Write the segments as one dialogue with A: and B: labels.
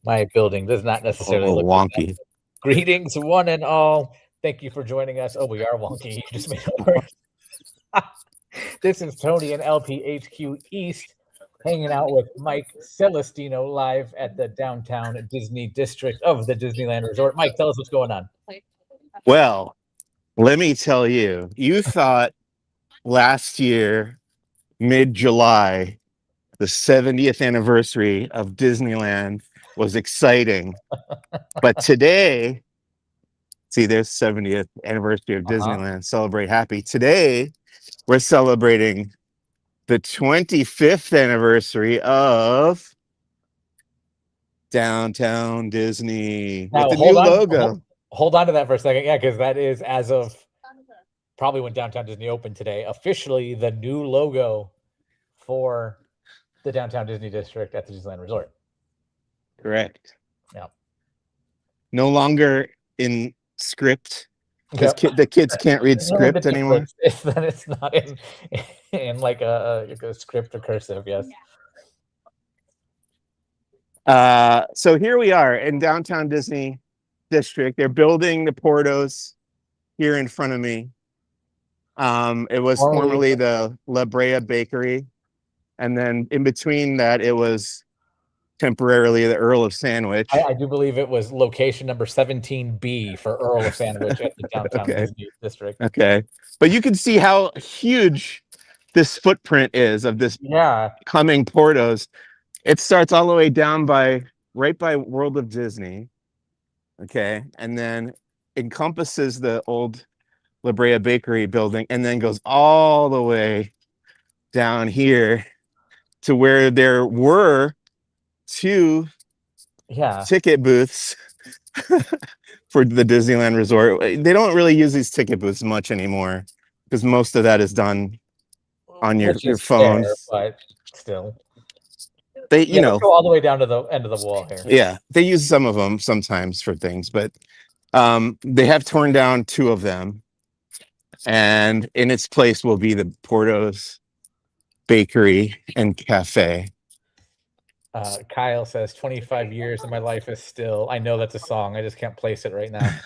A: My building does not necessarily look like
B: wonky.
A: that. Greetings, one and all. Thank you for joining us. Oh, we are wonky. You just made it worse. This is Tony and LPHQ East hanging out with Mike Celestino live at the downtown Disney district of the Disneyland Resort. Mike, tell us what's going on.
B: Well, let me tell you, you thought last year, mid-July, the 70th anniversary of Disneyland was exciting. But today, see, there's 70th anniversary of Disneyland. Celebrate happy. Today, we're celebrating the 25th anniversary of Downtown Disney
A: Now,
B: with the new logo.
A: Hold on to that for a second. Yeah, because that is, as of probably when Downtown Disney opened today, officially the new logo for the Downtown Disney District at the Disneyland Resort.
B: Correct.
A: Yeah.
B: No longer in script, because the kids can't read script anymore.
A: It's not in like a script or cursive. Yes.
B: So here we are in Downtown Disney District. They're building the Portos here in front of me. It was formerly the La Brea Bakery, and then in between that, it was temporarily the Earl of Sandwich.
A: I do believe it was location number 17B for Earl of Sandwich at the Downtown Disney District.
B: Okay, but you can see how huge this footprint is of this coming Portos. It starts all the way down right by World of Disney, okay, and then encompasses the old La Brea Bakery building, and then goes all the way down here to where there were two ticket booths for the Disneyland Resort. They don't really use these ticket booths much anymore because most of that is done on your phone.
A: But still,
B: they go
A: all the way down to the end of the wall here.
B: Yeah, they use some of them sometimes for things, but they have torn down two of them, and in its place will be the Portos Bakery and Cafe.
A: Kyle says 25 years and my life is still. I know that's a song. I just can't place it right now.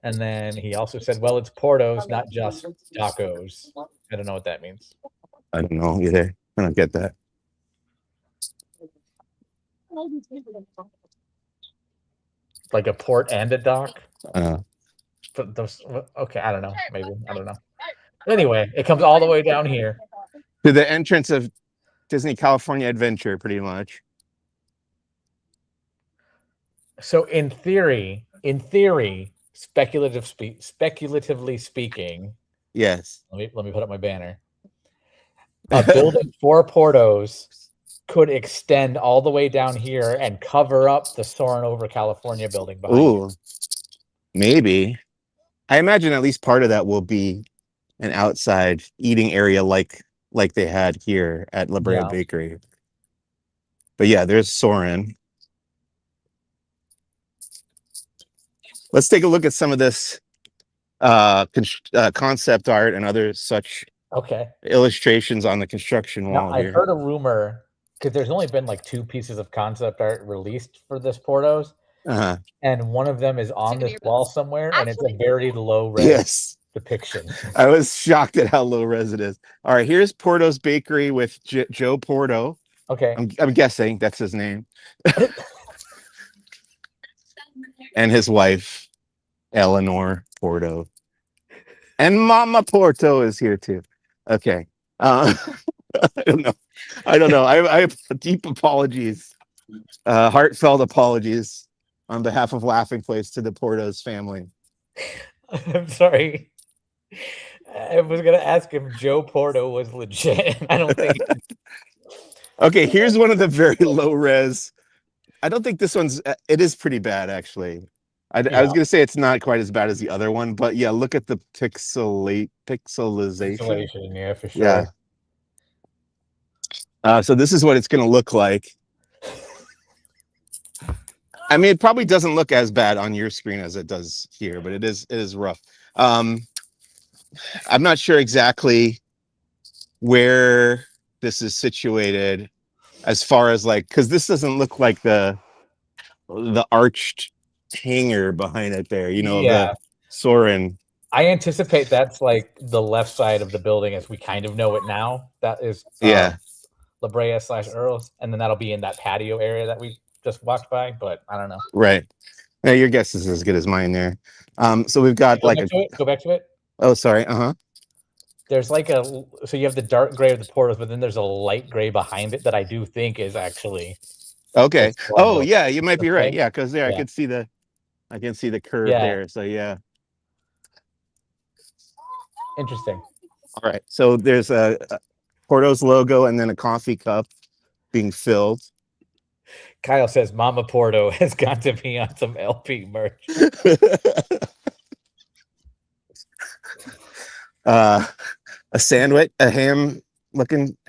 A: And then he also said, well, it's Portos, not just tacos. I don't know what that means.
B: I don't know either. I don't get that.
A: Like a port and a dock? But those, okay, I don't know. Maybe. I don't know. Anyway, it comes all the way down here.
B: To the entrance of Disney California Adventure, pretty much.
A: So in theory, speculatively speaking,
B: yes.
A: Let me put up my banner. A building for Portos could extend all the way down here and cover up the Soarin' Over California building behind you.
B: Maybe. I imagine at least part of that will be an outside eating area like they had here at La Brea Bakery. But yeah, there's Soarin'. Let's take a look at some of this concept art and other such illustrations on the construction wall.
A: I've heard a rumor, because there's only been like 2 pieces of concept art released for this Portos, and one of them is on this wall somewhere, and it's a very low res depiction.
B: I was shocked at how low res it is. All right, here's Portos Bakery with Joe Porto.
A: Okay,
B: I'm guessing that's his name. And his wife, Eleanor Porto. And Mama Porto is here too. Okay. I don't know. I have deep apologies, heartfelt apologies on behalf of Laughing Place to the Portos family.
A: I'm sorry. I was going to ask if Joe Porto was legit. I don't think.
B: Okay, here's one of the very low res. I don't think this one's, it is pretty bad, actually. I was going to say it's not quite as bad as the other one, but yeah, look at the pixelization.
A: Yeah, for sure.
B: So this is what it's going to look like. I mean, it probably doesn't look as bad on your screen as it does here, but it is rough. I'm not sure exactly where this is situated as far as like, because this doesn't look like the arched hangar behind it there, you know, the Soarin'.
A: I anticipate that's like the left side of the building as we kind of know it now. That is La Brea / Earls, and then that'll be in that patio area that we just walked by, but I don't know.
B: Right. Yeah, your guess is as good as mine there. So we've got
A: go back to it.
B: Oh, sorry.
A: There's like so you have the dark gray of the portals, but then there's a light gray behind it that I do think is actually
B: okay. Oh yeah, you might be right. Yeah, because there I can see the curve there. So yeah.
A: Interesting.
B: All right. So there's a Porto's logo and then a coffee cup being filled.
A: Kyle says Mama Porto has got to be on some LP merch.
B: A sandwich, a ham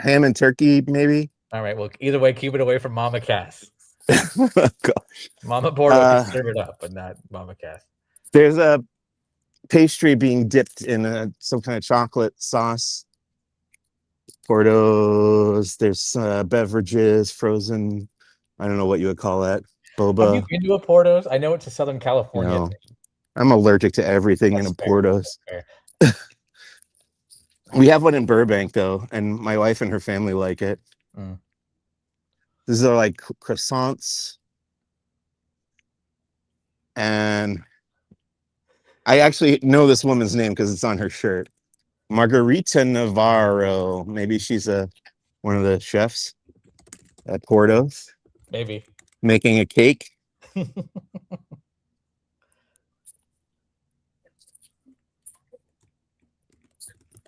B: and turkey, maybe.
A: All right. Well, either way, keep it away from Mama Cass.
B: Gosh.
A: Mama Porto can serve it up, but not Mama Cass.
B: There's a pastry being dipped in some kind of chocolate sauce. Portos. There's beverages, frozen. I don't know what you would call that. Boba.
A: Have you been to a Portos? I know it's a Southern California thing.
B: I'm allergic to everything in a Portos. We have one in Burbank though, and my wife and her family like it. These are like croissants, and I actually know this woman's name because it's on her shirt. Margarita Navarro. Maybe she's one of the chefs at Porto's.
A: Maybe
B: making a cake.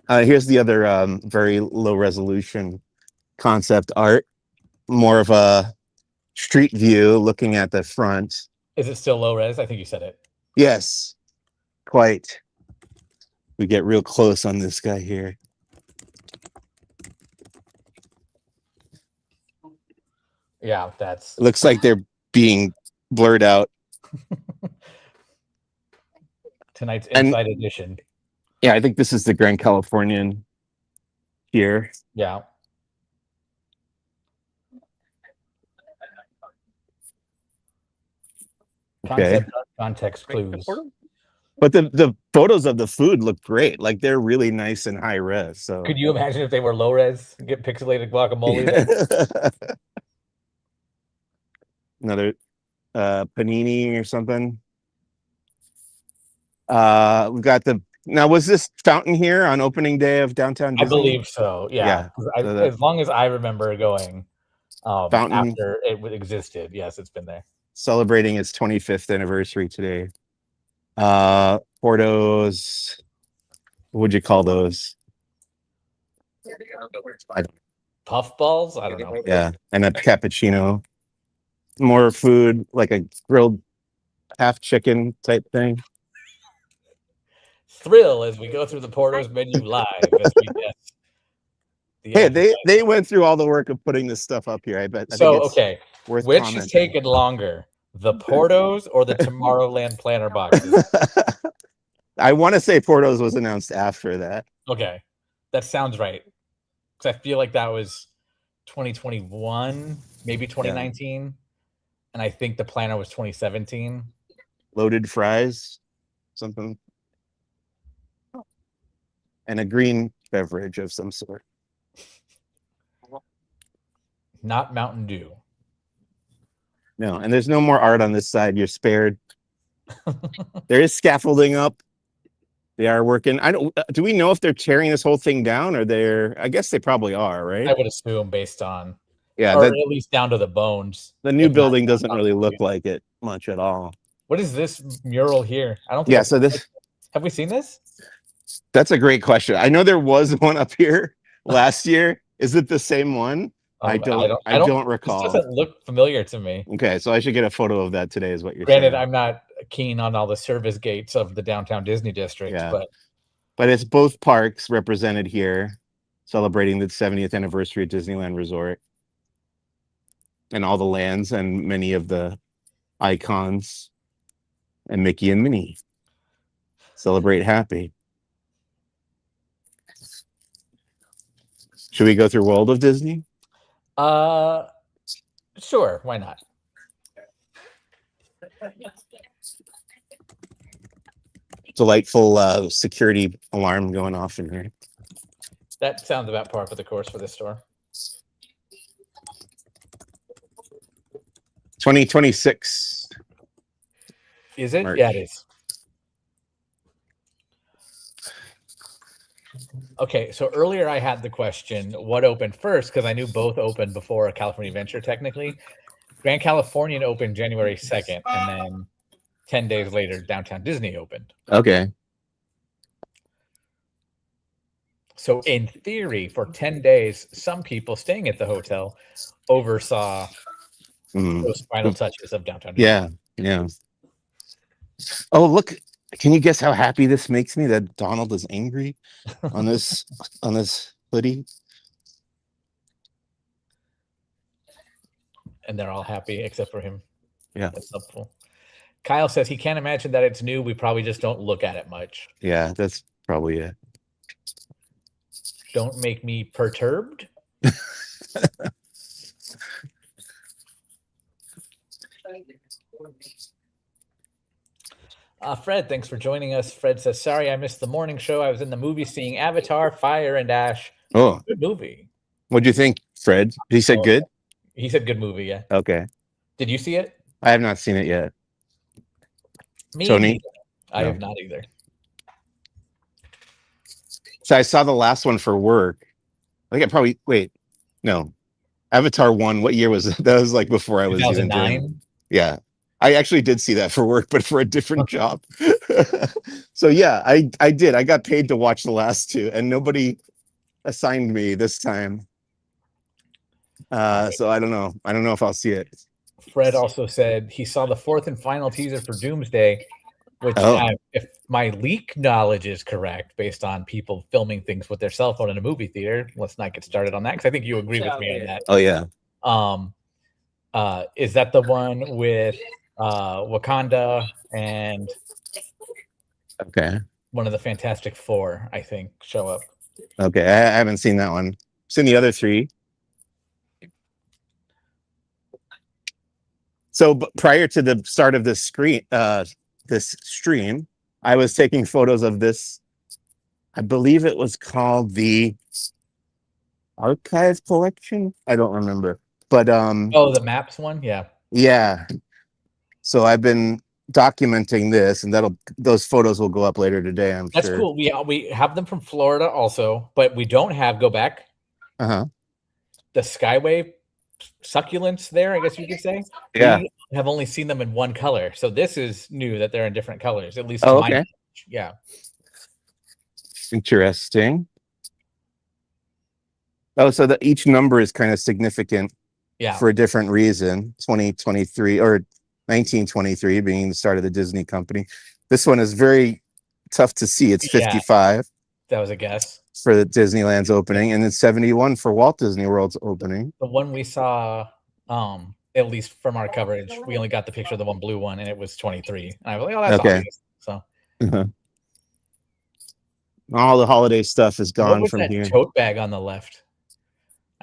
B: Here's the other very low resolution concept art, more of a street view looking at the front.
A: Is it still low res? I think you said it.
B: Yes, quite. We get real close on this guy here.
A: Yeah, that's.
B: It looks like they're being blurred out.
A: Tonight's Inside Edition.
B: Yeah, I think this is the Grand Californian here.
A: Yeah.
B: Okay.
A: Context clues.
B: But the photos of the food look great. Like they're really nice and high res. So
A: could you imagine if they were low res, get pixelated guacamole?
B: Another panini or something. We've got now was this fountain here on opening day of downtown Disney?
A: I believe so. Yeah. As long as I remember going fountain after it existed. Yes, it's been there.
B: Celebrating its 25th anniversary today. Portos, what would you call those?
A: Puff balls? I don't know.
B: Yeah, and a cappuccino. More food, like a grilled half chicken type thing.
A: Thrill as we go through the Portos menu live. As we guess
B: they went through all the work of putting this stuff up here. I bet.
A: Which has taken longer, the Portos or the Tomorrowland planner boxes?
B: I want to say Portos was announced after that.
A: Okay, that sounds right. Because I feel like that was 2021, maybe 2019, and I think the planner was 2017.
B: Loaded fries, something, and a green beverage of some sort.
A: Not Mountain Dew.
B: No, and there's no more art on this side. You're spared. There is scaffolding up. They are working. Do we know if they're tearing this whole thing down or I guess they probably are, right?
A: I would assume based on,
B: or
A: at least down to the bones.
B: The new building doesn't really look like it much at all.
A: What is this mural here? I don't think.
B: Yeah, so this.
A: Have we seen this?
B: That's a great question. I know there was one up here last year. Is it the same one? I don't recall.
A: This doesn't look familiar to me.
B: Okay, so I should get a photo of that today, is what you're
A: saying.
B: Granted,
A: I'm not keen on all the service gates of the downtown Disney district,
B: but it's both parks represented here, celebrating the 70th anniversary of Disneyland Resort. and all the lands and many of the icons, and Mickey and Minnie. Celebrate happy. Should we go through World of Disney?
A: Sure, why not?
B: Delightful security alarm going off in here.
A: That sounds about par for the course for this store.
B: 2026.
A: Is it?
B: March.
A: Yeah, it is. Okay, so earlier I had the question, what opened first? Because I knew both opened before California Adventure, technically. Grand Californian opened January 2nd, and then 10 days later, Downtown Disney opened.
B: Okay.
A: So in theory, for 10 days, some people staying at the hotel oversaw those final touches of Downtown Disney.
B: Yeah. Oh, look. Can you guess how happy this makes me that Donald is angry on this hoodie?
A: And they're all happy except for him.
B: Yeah.
A: That's helpful. Kyle says he can't imagine that it's new. We probably just don't look at it much.
B: Yeah, that's probably it.
A: Don't make me perturbed. Fred, thanks for joining us. Fred says, sorry, I missed the morning show. I was in the movie seeing Avatar, Fire and Ash.
B: Oh,
A: good movie.
B: What'd you think, Fred? He said good?
A: He said good movie, yeah.
B: Okay.
A: Did you see it?
B: I have not seen it yet.
A: Me
B: Tony?
A: neither. I have not either.
B: So I saw the last one for work. I think I probably Avatar 1, what year was it? That was like before I was even doing. Yeah. I actually did see that for work, but for a different job. So yeah, I did. I got paid to watch the last two, and nobody assigned me this time. So I don't know. I don't know if I'll see it.
A: Fred also said he saw the fourth and final teaser for Doomsday, which, if my leak knowledge is correct, based on people filming things with their cell phone in a movie theater, let's not get started on that because I think you agree with me on that.
B: Oh yeah.
A: Is that the one with Wakanda and one of the Fantastic Four, I think, show up?
B: Okay, I haven't seen that one. Seen the other three. So prior to the start of this stream, I was taking photos of this. I believe it was called the Archive Collection. I don't remember, but
A: the maps one,
B: yeah. So I've been documenting this, and those photos will go up later today. I'm sure.
A: That's cool. We have them from Florida also, but we don't have the Skyway succulents there, I guess you could say.
B: Yeah.
A: We have only seen them in one color. So this is new that they're in different colors, at least.
B: Okay.
A: Yeah.
B: Interesting. Oh, so each number is kind of significant for a different reason. 2023 or 1923 being the start of the Disney company. This one is very tough to see. It's 55.
A: That was a guess.
B: For the Disneyland's opening, and it's 71 for Walt Disney World's opening.
A: The one we saw, at least from our coverage, we only got the picture of the one blue one, and it was 23. And I was like, oh, that's obvious. So
B: all the holiday stuff is gone from here.
A: Tote bag on the left.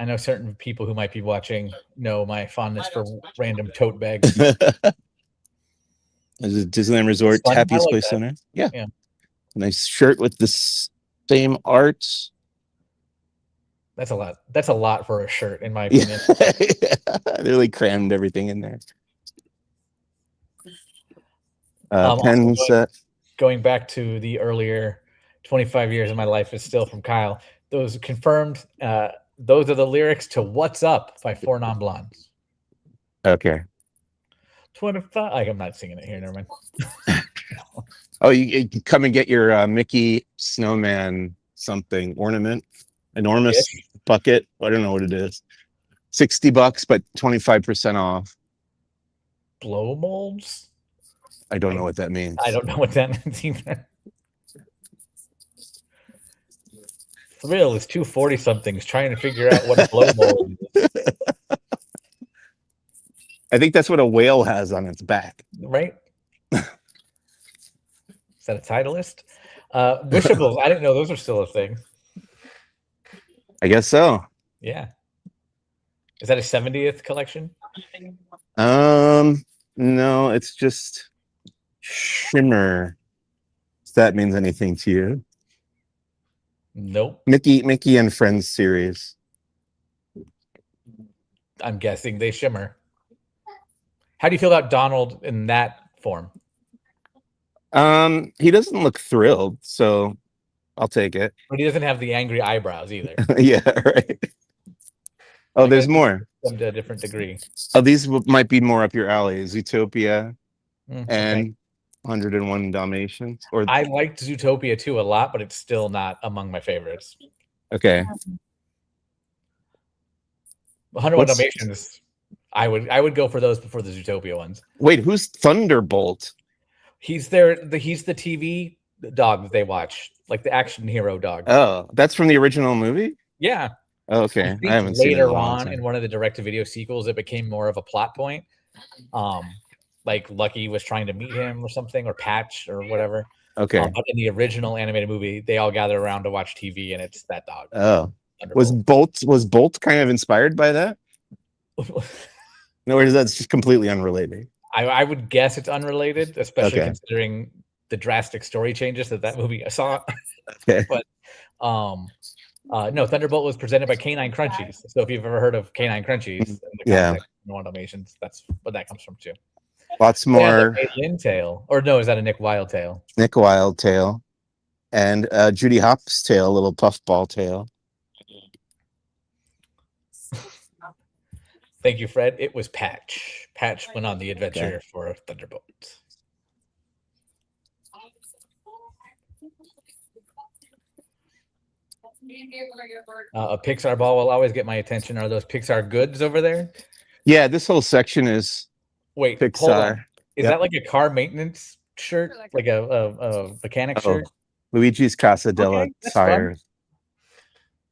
A: I know certain people who might be watching know my fondness for random tote bags.
B: Is it Disneyland Resort Happiest Place Center? Yeah. Nice shirt with this same art.
A: That's a lot. That's a lot for a shirt, in my opinion.
B: They really crammed everything in there. Pen set.
A: Going back to the earlier 25 years of my life is still from Kyle. Those confirmed. Those are the lyrics to "What's Up" by Four Non Blondes.
B: Okay.
A: 25. I'm not singing it here. Never mind.
B: Oh, you come and get your Mickey snowman something ornament, enormous bucket. I don't know what it is. $60, but 25% off.
A: Blow molds?
B: I don't know what that means.
A: I don't know what that means either. Thrill is 240 somethings trying to figure out what a blow mold is.
B: I think that's what a whale has on its back.
A: Right? Is that a Titleist? Wishables. I didn't know those are still a thing.
B: I guess so.
A: Yeah. Is that a 70th collection?
B: No, it's just Shimmer. If that means anything to you.
A: Nope.
B: Mickey and Friends series.
A: I'm guessing they shimmer. How do you feel about Donald in that form?
B: He doesn't look thrilled, so I'll take it.
A: But he doesn't have the angry eyebrows either.
B: Yeah, right. Oh,
A: Like,
B: there's more.
A: Them to a different degree.
B: Oh, these might be more up your alley. Zootopia and
A: Okay.
B: 101 Dalmatians. Or
A: I liked Zootopia 2 a lot, but it's still not among my favorites.
B: Okay.
A: 101 Dalmatians, I would go for those before the Zootopia ones.
B: Wait, who's Thunderbolt?
A: He's he's the TV dog that they watch, like the action hero dog.
B: Oh, that's from the original movie?
A: Yeah.
B: Oh, okay. I haven't seen it
A: later on in one of the direct-to-video sequels, it became more of a plot point. Like Lucky was trying to meet him or something, or Patch or whatever.
B: Okay.
A: But in the original animated movie, they all gather around to watch TV, and it's that dog.
B: Oh, was Bolt kind of inspired by that? No, or is that just completely unrelated?
A: I would guess it's unrelated, especially considering the drastic story changes that movie saw.
B: Okay.
A: But no, Thunderbolt was presented by Canine Crunchies. So if you've ever heard of Canine Crunchies, in the context of Dalmatians, that's what that comes from too.
B: Lots more.
A: A Lynn tale, or no, is that a Nick Wilde tale?
B: Nick Wilde tale, and Judy Hopps tale, a little puffball tale.
A: Thank you, Fred. It was Patch. Patch went on the adventure for Thunderbolt. A Pixar ball will always get my attention. Are those Pixar goods over there?
B: Yeah, this whole section is
A: Pixar. Hold on. Is that like a car maintenance shirt, like a mechanic shirt?
B: Luigi's Casa della Tires.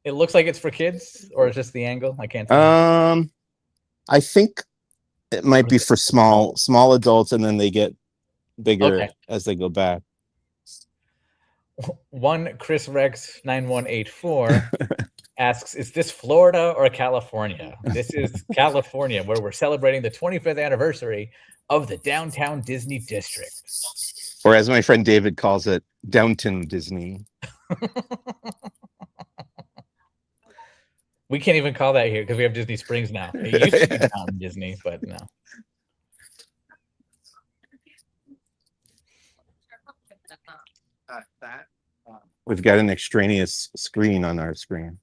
A: It looks like it's for kids, or it's just the angle. I can't tell.
B: I think it might be for small adults, and then they get bigger as they go back.
A: One Chris Rex 9184 asks, "Is this Florida or California?" This is California, where we're celebrating the 25th anniversary of the Downtown Disney District,
B: or as my friend David calls it, Downton Disney.
A: We can't even call that here because we have Disney Springs now. It used to be Downton Disney, but no.
B: We've got an extraneous screen on our screen.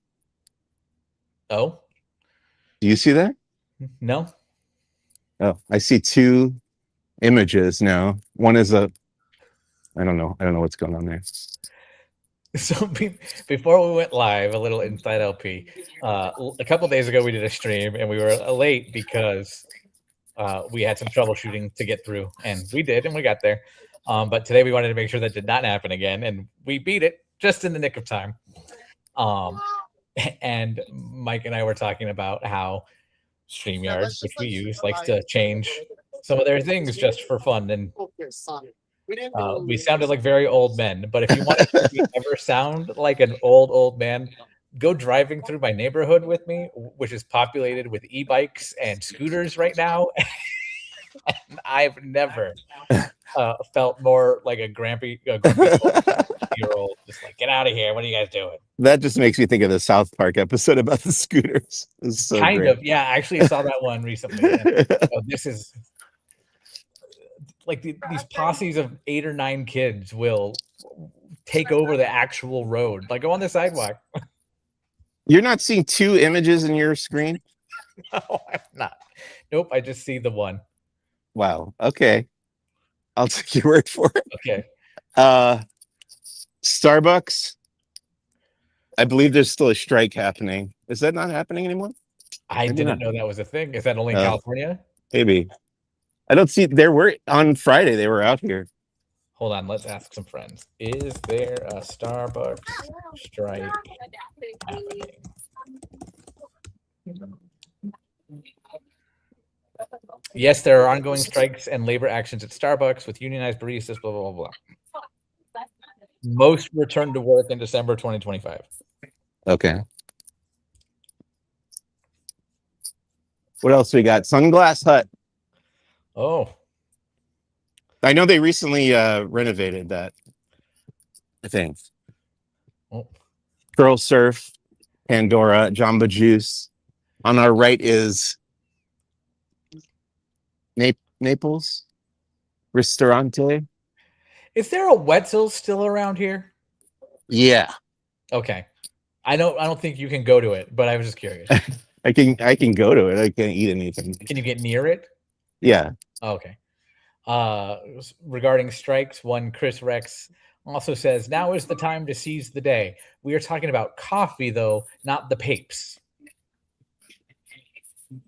A: Oh,
B: do you see that?
A: No.
B: Oh, I see two images now. One is I don't know what's going on there.
A: So before we went live, a little inside LP. A couple days ago, we did a stream and we were late because we had some troubleshooting to get through, and we did, and we got there. But today we wanted to make sure that did not happen again, and we beat it just in the nick of time. And Mike and I were talking about how StreamYard, which we use, likes to change some of their things just for fun, and we sounded like very old men. But if you want to ever sound like an old man, go driving through my neighborhood with me, which is populated with e-bikes and scooters right now. And I've never felt more like a grumpy year-old. Just like, get out of here! What are you guys doing?
B: That just makes me think of the South Park episode about the scooters. So
A: kind of, yeah. I actually saw that one recently. This is like these posses of 8 or 9 kids will take over the actual road. Like, go on the sidewalk.
B: You're not seeing two images in your screen?
A: No, I'm not. Nope, I just see the one.
B: Wow. Okay. I'll take your word for it.
A: Okay.
B: Starbucks. I believe there's still a strike happening. Is that not happening anymore?
A: I didn't know that was a thing. Is that only in California?
B: Maybe. I don't see. There were on Friday. They were out here.
A: Hold on. Let's ask some friends. Is there a Starbucks strike happening? Yes, there are ongoing strikes and labor actions at Starbucks with unionized baristas, blah, blah, blah, blah. Most return to work in December 2025.
B: Okay. What else we got? Sunglass Hut.
A: Oh.
B: I know they recently renovated that, I think.
A: Oh.
B: Pearl Surf, Pandora, Jamba Juice. On our right is Naples Ristorante.
A: Is there a Wetzel's still around here?
B: Yeah.
A: Okay. I don't think you can go to it, but I was just curious.
B: I can go to it. I can't eat anything.
A: Can you get near it?
B: Yeah.
A: Okay. Regarding strikes, one Chris Rex also says, now is the time to seize the day. We are talking about coffee, though, not the papes.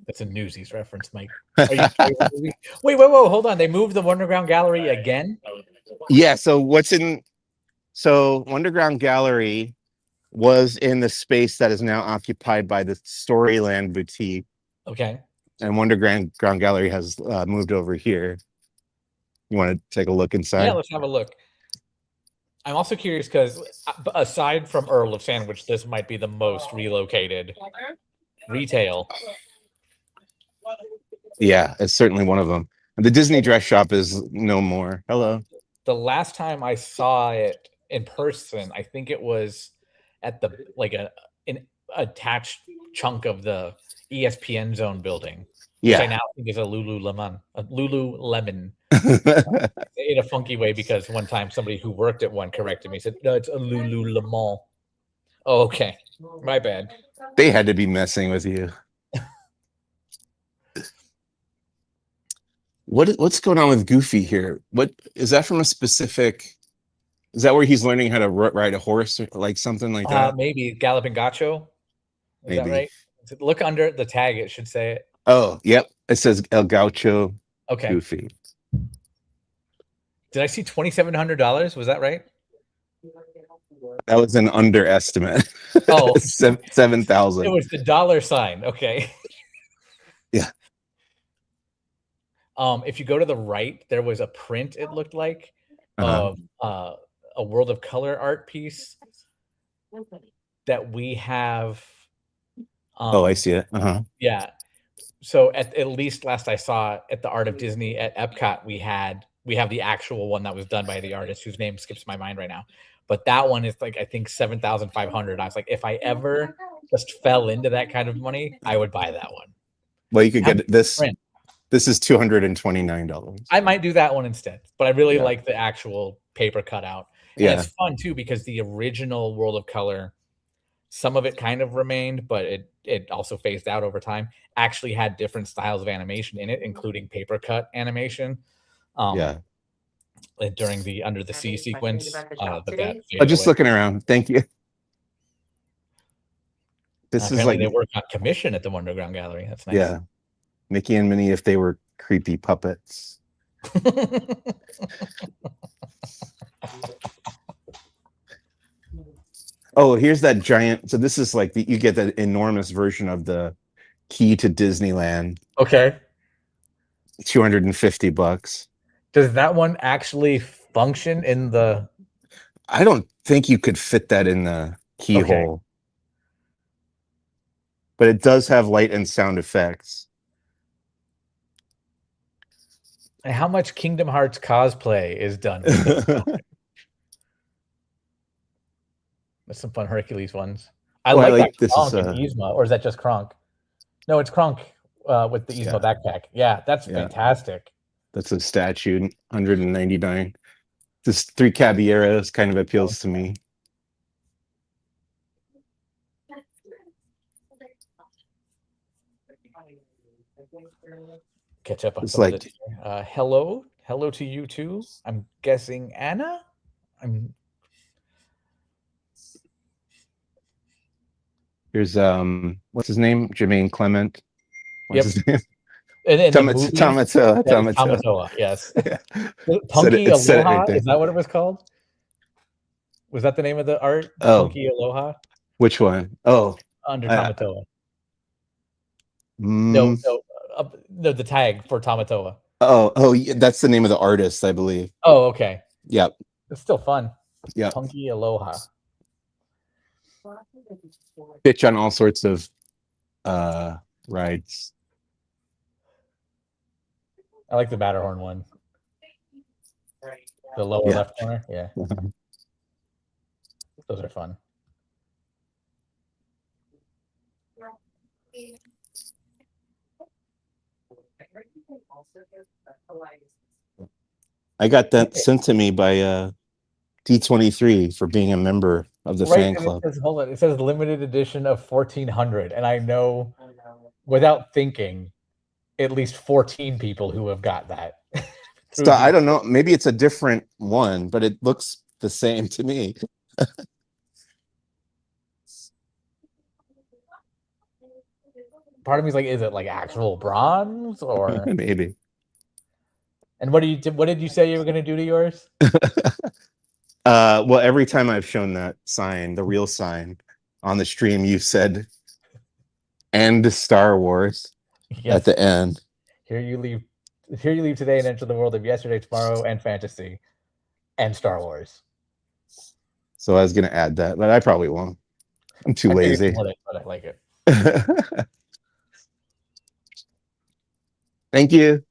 A: That's a Newsies reference, Mike. Wait, whoa, hold on. They moved the Wonderground Gallery again?
B: Yeah, so Wonderground Gallery was in the space that is now occupied by the Storyland Boutique.
A: Okay.
B: And Wonderground Gallery has moved over here. You want to take a look inside?
A: Yeah, let's have a look. I'm also curious because aside from Earl of Sandwich, this might be the most relocated retail.
B: Yeah, it's certainly one of them. The Disney dress shop is no more. Hello.
A: The last time I saw it in person, I think it was at the an attached chunk of the ESPN Zone building, which I now think is a Lululemon. In a funky way, because one time somebody who worked at one corrected me, said, "No, it's a Lululemon." Oh, okay, my bad.
B: They had to be messing with you. What's going on with Goofy here? What is that from a specific? Is that where he's learning how to ride a horse or like something like that?
A: Maybe Galloping Gacho. Is that right? Look under the tag; it should say it.
B: Oh, yep. It says El Gaucho.
A: Okay.
B: Goofy.
A: Did I see $2,700? Was that right?
B: That was an underestimate.
A: Oh,
B: 7,000.
A: It was the dollar sign. Okay.
B: Yeah.
A: If you go to the right, there was a print, it looked like, of a World of Color art piece that we have.
B: I see it.
A: Yeah. So at least last I saw at the Art of Disney at Epcot, we have the actual one that was done by the artist whose name skips my mind right now. But that one is like, I think 7,500. I was like, if I ever just fell into that kind of money, I would buy that one.
B: Well, you could get this. Print. This is $229.
A: I might do that one instead, but I really like the actual paper cutout. And it's fun too, because the original World of Color, some of it kind of remained, but it also phased out over time, actually had different styles of animation in it, including paper cut animation. During the Under the Sea sequence.
B: Just looking around. Thank you. This is like
A: they work on commission at the Wonderground Gallery. That's nice.
B: Yeah. Mickey and Minnie if they were creepy puppets. Oh, here's that giant. So this is like you get that enormous version of the key to Disneyland.
A: Okay.
B: $250.
A: Does that one actually function in the?
B: I don't think you could fit that in the keyhole. Okay. But it does have light and sound effects.
A: And how much Kingdom Hearts cosplay is done? There's some fun Hercules ones. I like that Kronk and Yzma, or is that just Kronk? No, it's Kronk with the Yzma backpack. Yeah, that's fantastic.
B: That's a statue, $199. This Three Caballeros kind of appeals to me.
A: Catch up on some of it. Hello to you too. I'm guessing Anna.
B: Here's what's his name? Jermaine Clement.
A: What's
B: his name?
A: And
B: Tamatoa.
A: Yes. Punky Aloha. Right, is that what it was called? Was that the name of the art? Punky Aloha.
B: Which one? Oh,
A: Under Tamatoa. No. No, the tag for Tamatoa.
B: Oh, that's the name of the artist, I believe.
A: Oh, okay.
B: Yep.
A: It's still fun.
B: Yeah.
A: Punky Aloha.
B: Pitch on all sorts of rides.
A: I like the Matterhorn one. The lower left corner. Yeah. Those are fun.
B: I got that sent to me by D23 for being a member of the fan club.
A: It says limited edition of 1400, and I know without thinking at least 14 people who have got that.
B: So I don't know, maybe it's a different one, but it looks the same to me.
A: Part of me is like, is it like actual bronze or
B: maybe?
A: And what did you say you were going to do to yours?
B: Well, every time I've shown that sign, the real sign on the stream, you said "End Star Wars" at the end.
A: Here you leave today and enter the world of yesterday, tomorrow, and fantasy, and Star Wars.
B: So I was going to add that, but I probably won't. I'm too lazy.
A: But I like it.
B: Thank you.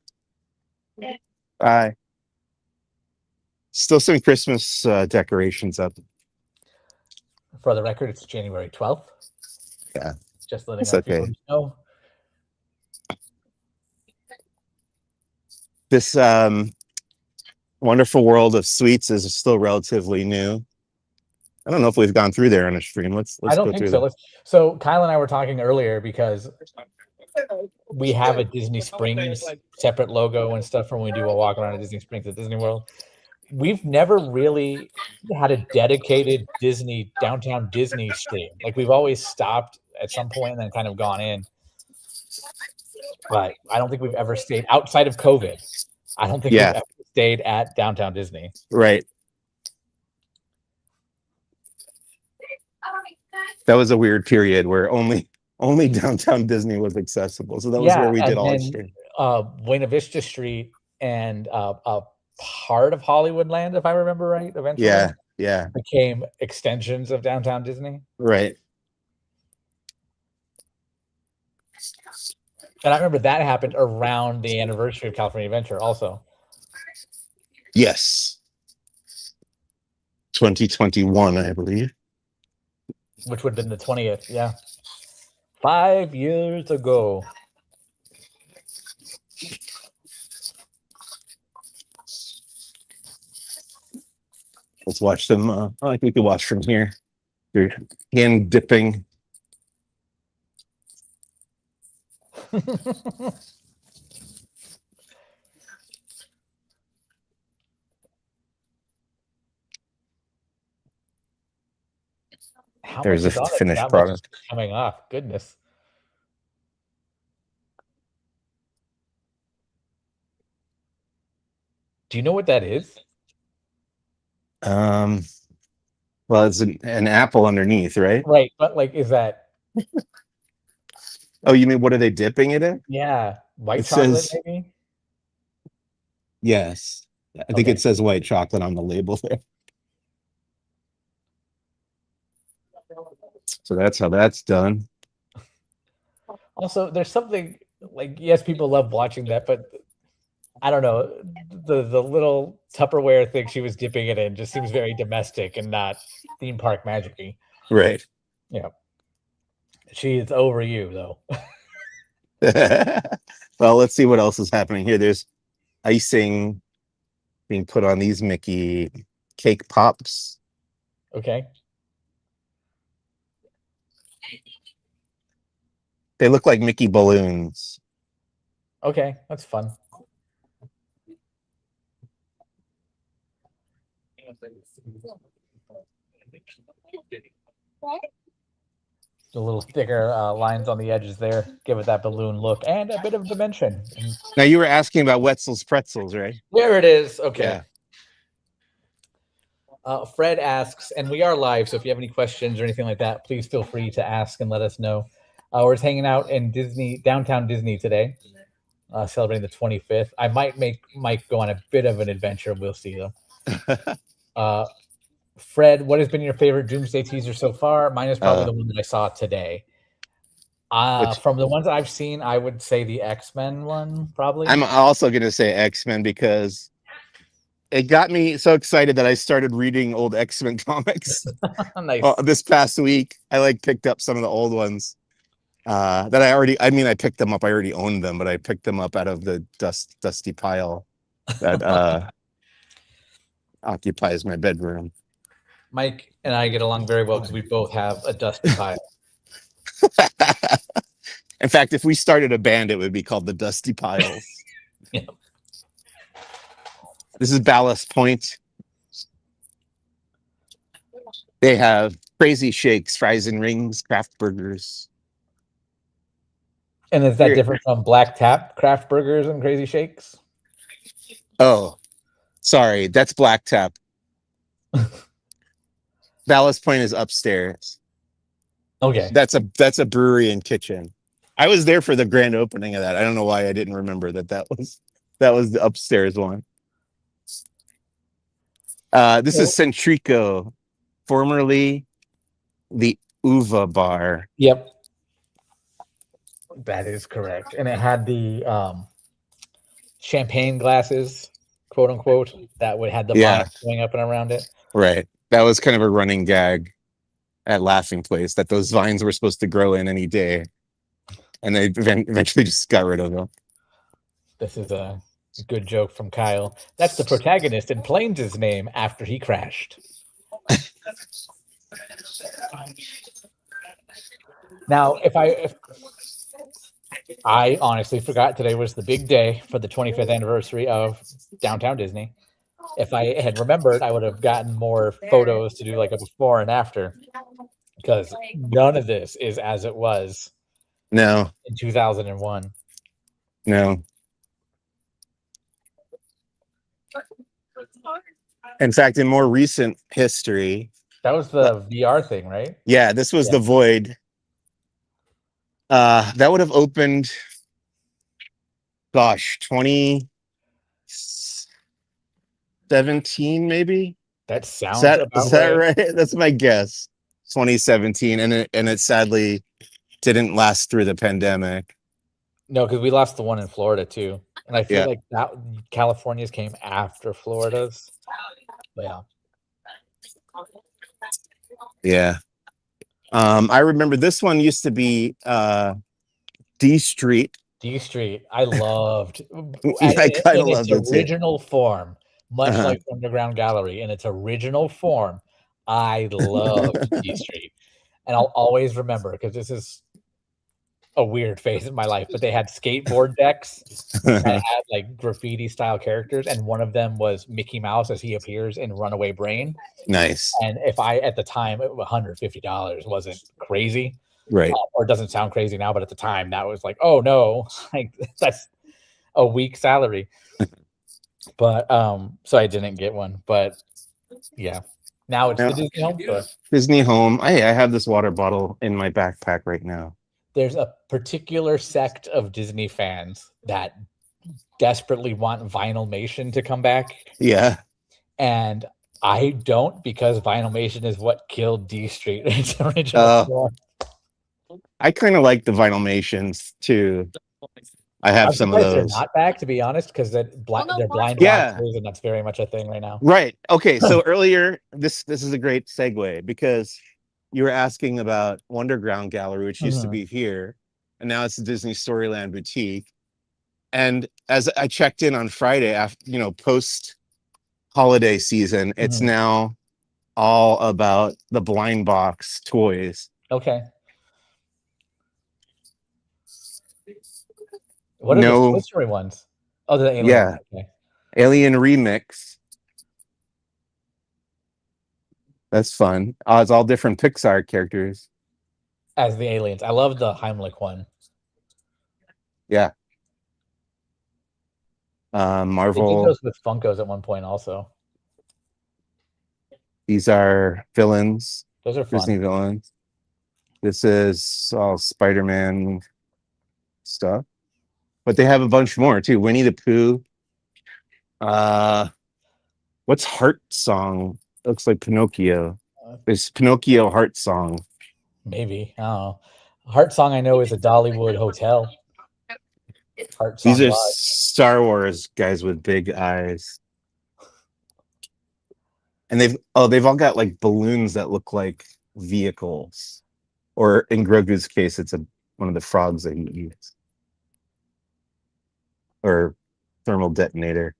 B: Bye. Still some Christmas decorations up.
A: For the record, it's January 12th.
B: Yeah.
A: Just letting our viewers know.
B: This wonderful world of sweets is still relatively new. I don't know if we've gone through there on a stream. Let's
A: I don't think so. So Kyle and I were talking earlier because we have a Disney Springs separate logo and stuff from when we do a walk around at Disney Springs at Disney World. We've never really had a dedicated downtown Disney stream. Like we've always stopped at some point and then kind of gone in. But I don't think we've ever stayed outside of COVID. I don't think we've ever stayed at downtown Disney.
B: Right. That was a weird period where only downtown Disney was accessible. So that was where we did all our stream.
A: Buena Vista Street and a part of Hollywoodland, if I remember right, eventually.
B: Yeah.
A: Became extensions of downtown Disney.
B: Right.
A: And I remember that happened around the anniversary of California Adventure also.
B: Yes. 2021, I believe.
A: Which would have been the 20th, yeah. 5 years ago.
B: Let's watch them. I think we could watch from here. You're hand dipping. There's a finished product
A: coming off. Goodness. Do you know what that is?
B: Well, it's an apple underneath, right?
A: Right, but like, is that?
B: Oh, you mean what are they dipping it in?
A: Yeah, white chocolate, maybe.
B: Yes, I think it says white chocolate on the label there. So that's how that's done.
A: Also, there's something like, yes, people love watching that, but I don't know, the little Tupperware thing she was dipping it in just seems very domestic and not theme park magic-y.
B: Right.
A: Yeah. She is over you, though.
B: Well, let's see what else is happening here. There's icing being put on these Mickey cake pops.
A: Okay.
B: They look like Mickey balloons.
A: Okay, that's fun. The little thicker lines on the edges there give it that balloon look and a bit of dimension.
B: Now you were asking about Wetzel's Pretzels, right?
A: There it is. Okay.
B: Yeah.
A: Fred asks, and we are live, so if you have any questions or anything like that, please feel free to ask and let us know. We're just hanging out in downtown Disney today. celebrating the 25th. I might make Mike go on a bit of an adventure. We'll see though. Fred, what has been your favorite Doomsday teaser so far? Mine is probably the one that I saw today. From the ones I've seen, I would say the X-Men one, probably.
B: I'm also going to say X-Men because it got me so excited that I started reading old X-Men comics.
A: Nice.
B: This past week, I picked up some of the old ones that I picked them up. I already owned them, but I picked them up out of the dusty pile that occupies my bedroom.
A: Mike and I get along very well because we both have a dusty pile.
B: In fact, if we started a band, it would be called the Dusty Piles.
A: Yeah.
B: This is Ballast Point. They have crazy shakes, fries and rings, craft burgers.
A: And is that different from Black Tap craft burgers and crazy shakes?
B: Oh, sorry. That's Black Tap. Ballast Point is upstairs.
A: Okay.
B: That's a brewery and kitchen. I was there for the grand opening of that. I don't know why I didn't remember that was the upstairs one. This is Centrico, formerly the Uva Bar.
A: Yep. That is correct. And it had the champagne glasses, quote unquote, that would had the vines going up and around it.
B: Right. That was kind of a running gag at Laughing Place, that those vines were supposed to grow in any day. And they eventually just got rid of them.
A: This is a good joke from Kyle. That's the protagonist in Planes' name after he crashed. Now, if I honestly forgot today was the big day for the 25th anniversary of Downtown Disney. If I had remembered, I would have gotten more photos to do like a before and after, because none of this is as it was.
B: No.
A: In 2001.
B: No. In fact, in more recent history,
A: that was the VR thing, right?
B: Yeah, this was the Void. That would have opened, 2017, maybe.
A: That sounds
B: is that right? That's my guess. 2017, and it sadly didn't last through the pandemic.
A: No, because we lost the one in Florida too, and I feel like that California's came after Florida's. But
B: yeah. I remember this one used to be D Street.
A: D Street, I loved.
B: I kind of loved
A: its original form, much like Underground Gallery. In its original form, I loved D Street, and I'll always remember, because this is a weird phase in my life, but they had skateboard decks that had like graffiti style characters, and one of them was Mickey Mouse as he appears in Runaway Brain.
B: Nice.
A: And if I, at the time, $150 wasn't crazy,
B: right?
A: Or doesn't sound crazy now, but at the time that was like, oh no, like that's a week salary. But so I didn't get one, but yeah, now it's the Disney Home Store.
B: Disney Home. I have this water bottle in my backpack right now.
A: There's a particular sect of Disney fans that desperately want Vinylmation to come back.
B: Yeah.
A: And I don't, because Vinylmation is what killed D Street in its original form.
B: I kind of like the Vinylmations too. I have some of those.
A: They're not back, to be honest, because they're blind boxes, and that's very much a thing right now.
B: Right. Okay. So earlier, this is a great segue, because you were asking about Wonderground Gallery, which used to be here, and now it's the Disney Storyland Boutique. And as I checked in on Friday, after post holiday season, it's now all about the blind box toys.
A: Okay. What are the Toy Story ones? Oh, the Alien.
B: Yeah. Okay. Alien Remix. That's fun. It's all different Pixar characters.
A: As the aliens. I love the Heimlich one.
B: Yeah. Marvel.
A: They did those with Funkos at one point also.
B: These are villains.
A: Those are fun.
B: Disney villains. This is all Spider-Man stuff. But they have a bunch more too. Winnie the Pooh. What's Heart Song? Looks like Pinocchio. There's Pinocchio Heart Song.
A: Maybe. I don't know. Heart Song I know is a Dollywood hotel. Heart Song
B: These are
A: Live.
B: Star Wars guys with big eyes. And they've all got like balloons that look like vehicles. Or in Grogu's case, it's one of the frogs that he eats. Or thermal detonator.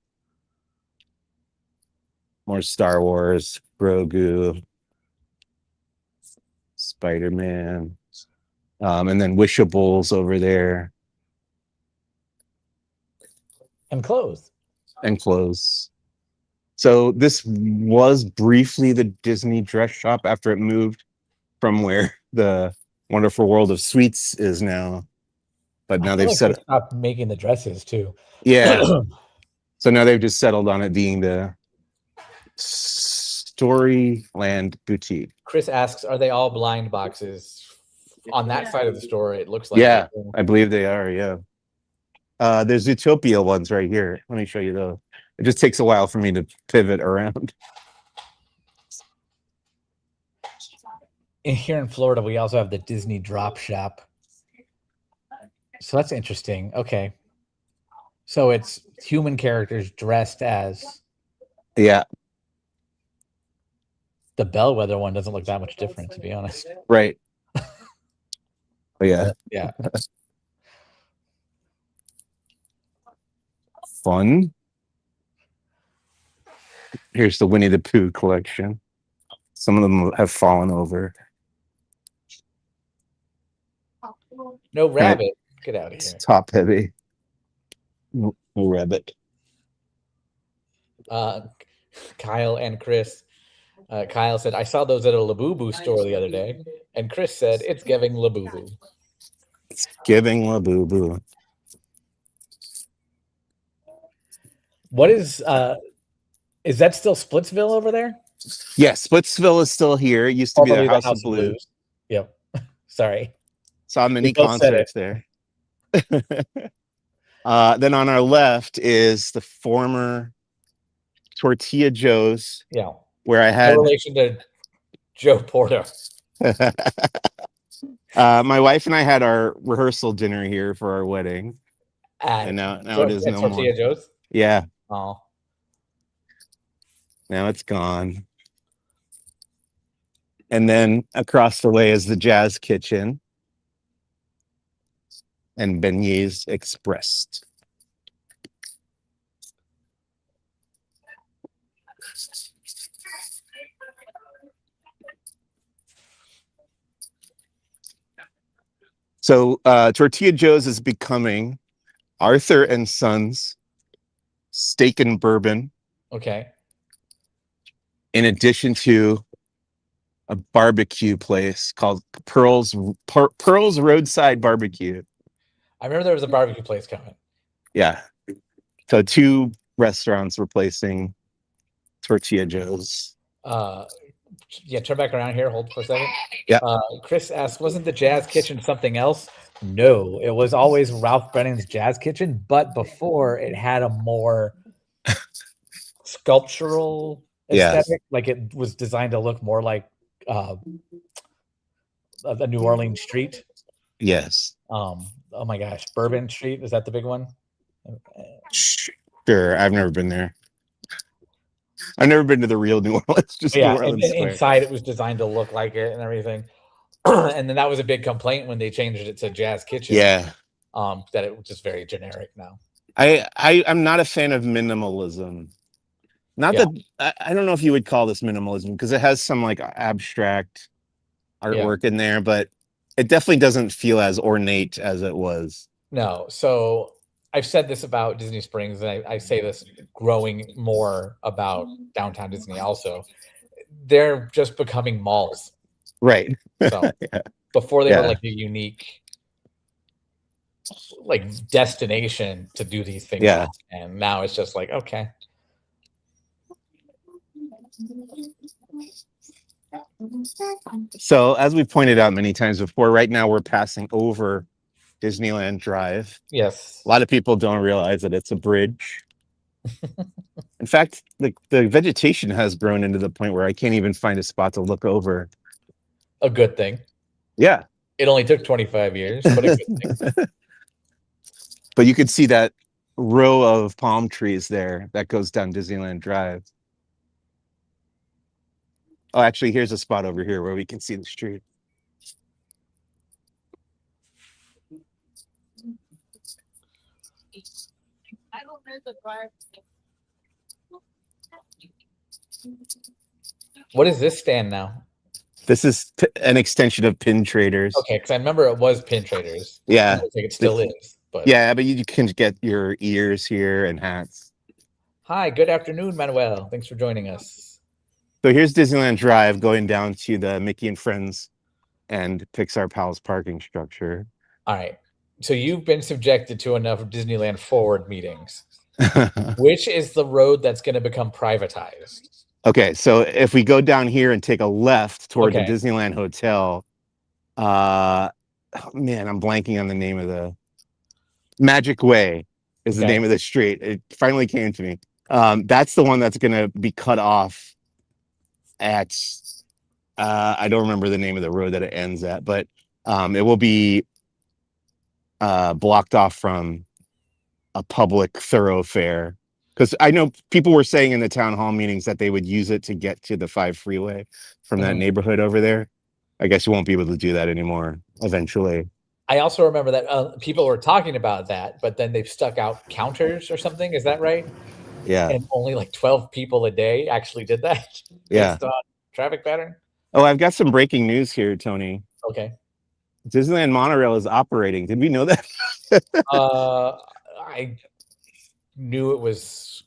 B: More Star Wars, Grogu, Spider-Man, and then Wishables over there.
A: And clothes.
B: And clothes. So this was briefly the Disney dress shop after it moved from where the Wonderful World of Sweets is now. But now they've
A: stopped making the dresses too.
B: Yeah. So now they've just settled on it being the Storyland Boutique.
A: Chris asks, are they all blind boxes? On that side of the store, it looks like.
B: Yeah, I believe they are, yeah. There's Utopia ones right here. Let me show you those. It just takes a while for me to pivot around.
A: Here in Florida, we also have the Disney Drop Shop. So that's interesting. Okay. So it's human characters dressed as...
B: Yeah.
A: The Bellwether one doesn't look that much different, to be honest.
B: Right. Yeah.
A: Yeah.
B: Fun. Here's the Winnie the Pooh collection. Some of them have fallen over.
A: No rabbit. Get out of here.
B: It's top heavy. No rabbit.
A: Kyle and Chris. Kyle said, I saw those at a Labubu store the other day. And Chris said, it's giving Labubu.
B: It's giving Labubu.
A: What is that still Splitsville over there?
B: Yeah, Splitsville is still here. It used to be the House of Blues.
A: Yep. Sorry.
B: Saw many concerts there. Then on our left is the former Tortilla Joe's.
A: Yeah.
B: Where I had
A: no relation to Joe Porter.
B: My wife and I had our rehearsal dinner here for our wedding. And now it is no
A: Tortilla
B: more.
A: Joe's?
B: Yeah.
A: Oh.
B: Now it's gone. And then across the way is the Jazz Kitchen and Beignets Express. So Tortilla Joe's is becoming Arthur and Sons Steak and Bourbon.
A: Okay. In
B: addition to a barbecue place called Pearl's Roadside Barbecue.
A: I remember there was a barbecue place coming.
B: Yeah. So 2 restaurants replacing Tortilla Joe's.
A: Yeah, turn back around here. Hold for a second.
B: Yeah.
A: Chris asked, wasn't the Jazz Kitchen something else? No, it was always Ralph Brennan's Jazz Kitchen, but before it had a more sculptural aesthetic. Yeah. Like it was designed to look more like a New Orleans street.
B: Yes.
A: Oh my gosh, Bourbon Street, is that the big one?
B: Sure, I've never been there. I've never been to the real New Orleans. Just
A: yeah,
B: New Orleans
A: and inside it was designed to look like it and everything. And then that was a big complaint when they changed it to Jazz Kitchen.
B: Yeah.
A: That it was just very generic now.
B: I'm not a fan of minimalism. That I don't know if you would call this minimalism because it has some like abstract artwork in there, but it definitely doesn't feel as ornate as it was.
A: No. So I've said this about Disney Springs, and I say this growing more about downtown Disney also. They're just becoming malls.
B: Right.
A: So before they were like a unique like destination to do these things.
B: Yeah.
A: And now it's just like, okay.
B: So as we pointed out many times before, right now we're passing over Disneyland Drive.
A: Yes.
B: A lot of people don't realize that it's a bridge. In fact, the vegetation has grown into the point where I can't even find a spot to look over.
A: A good thing.
B: Yeah.
A: It only took 25 years, but a good thing.
B: But you could see that row of palm trees there that goes down Disneyland Drive. Oh, actually, here's a spot over here where we can see the street.
A: What is this stand now?
B: This is an extension of Pin Traders.
A: Okay, because I remember it was Pin Traders.
B: Yeah.
A: Like it still is. But
B: yeah, but you can get your ears here and hats.
A: Hi, good afternoon, Manuel. Thanks for joining us.
B: So here's Disneyland Drive going down to the Mickey and Friends and Pixar Palace parking structure.
A: All right. So you've been subjected to enough Disneyland Forward meetings. Which is the road that's going to become privatized?
B: Okay, so if we go down here and take a left toward the Disneyland Hotel, man, I'm blanking on the name of the Magic Way is the name of the street. It finally came to me. That's the one that's going to be cut off at, I don't remember the name of the road that it ends at, but it will be blocked off from a public thoroughfare. Because I know people were saying in the town hall meetings that they would use it to get to the 5 freeway from that neighborhood over there. I guess you won't be able to do that anymore eventually.
A: I also remember that people were talking about that, but then they've stuck out counters or something. Is that right?
B: Yeah.
A: And only like 12 people a day actually did that.
B: Yeah.
A: Based on traffic pattern.
B: Oh, I've got some breaking news here, Tony.
A: Okay.
B: Disneyland Monorail is operating. Did we know that?
A: I knew it was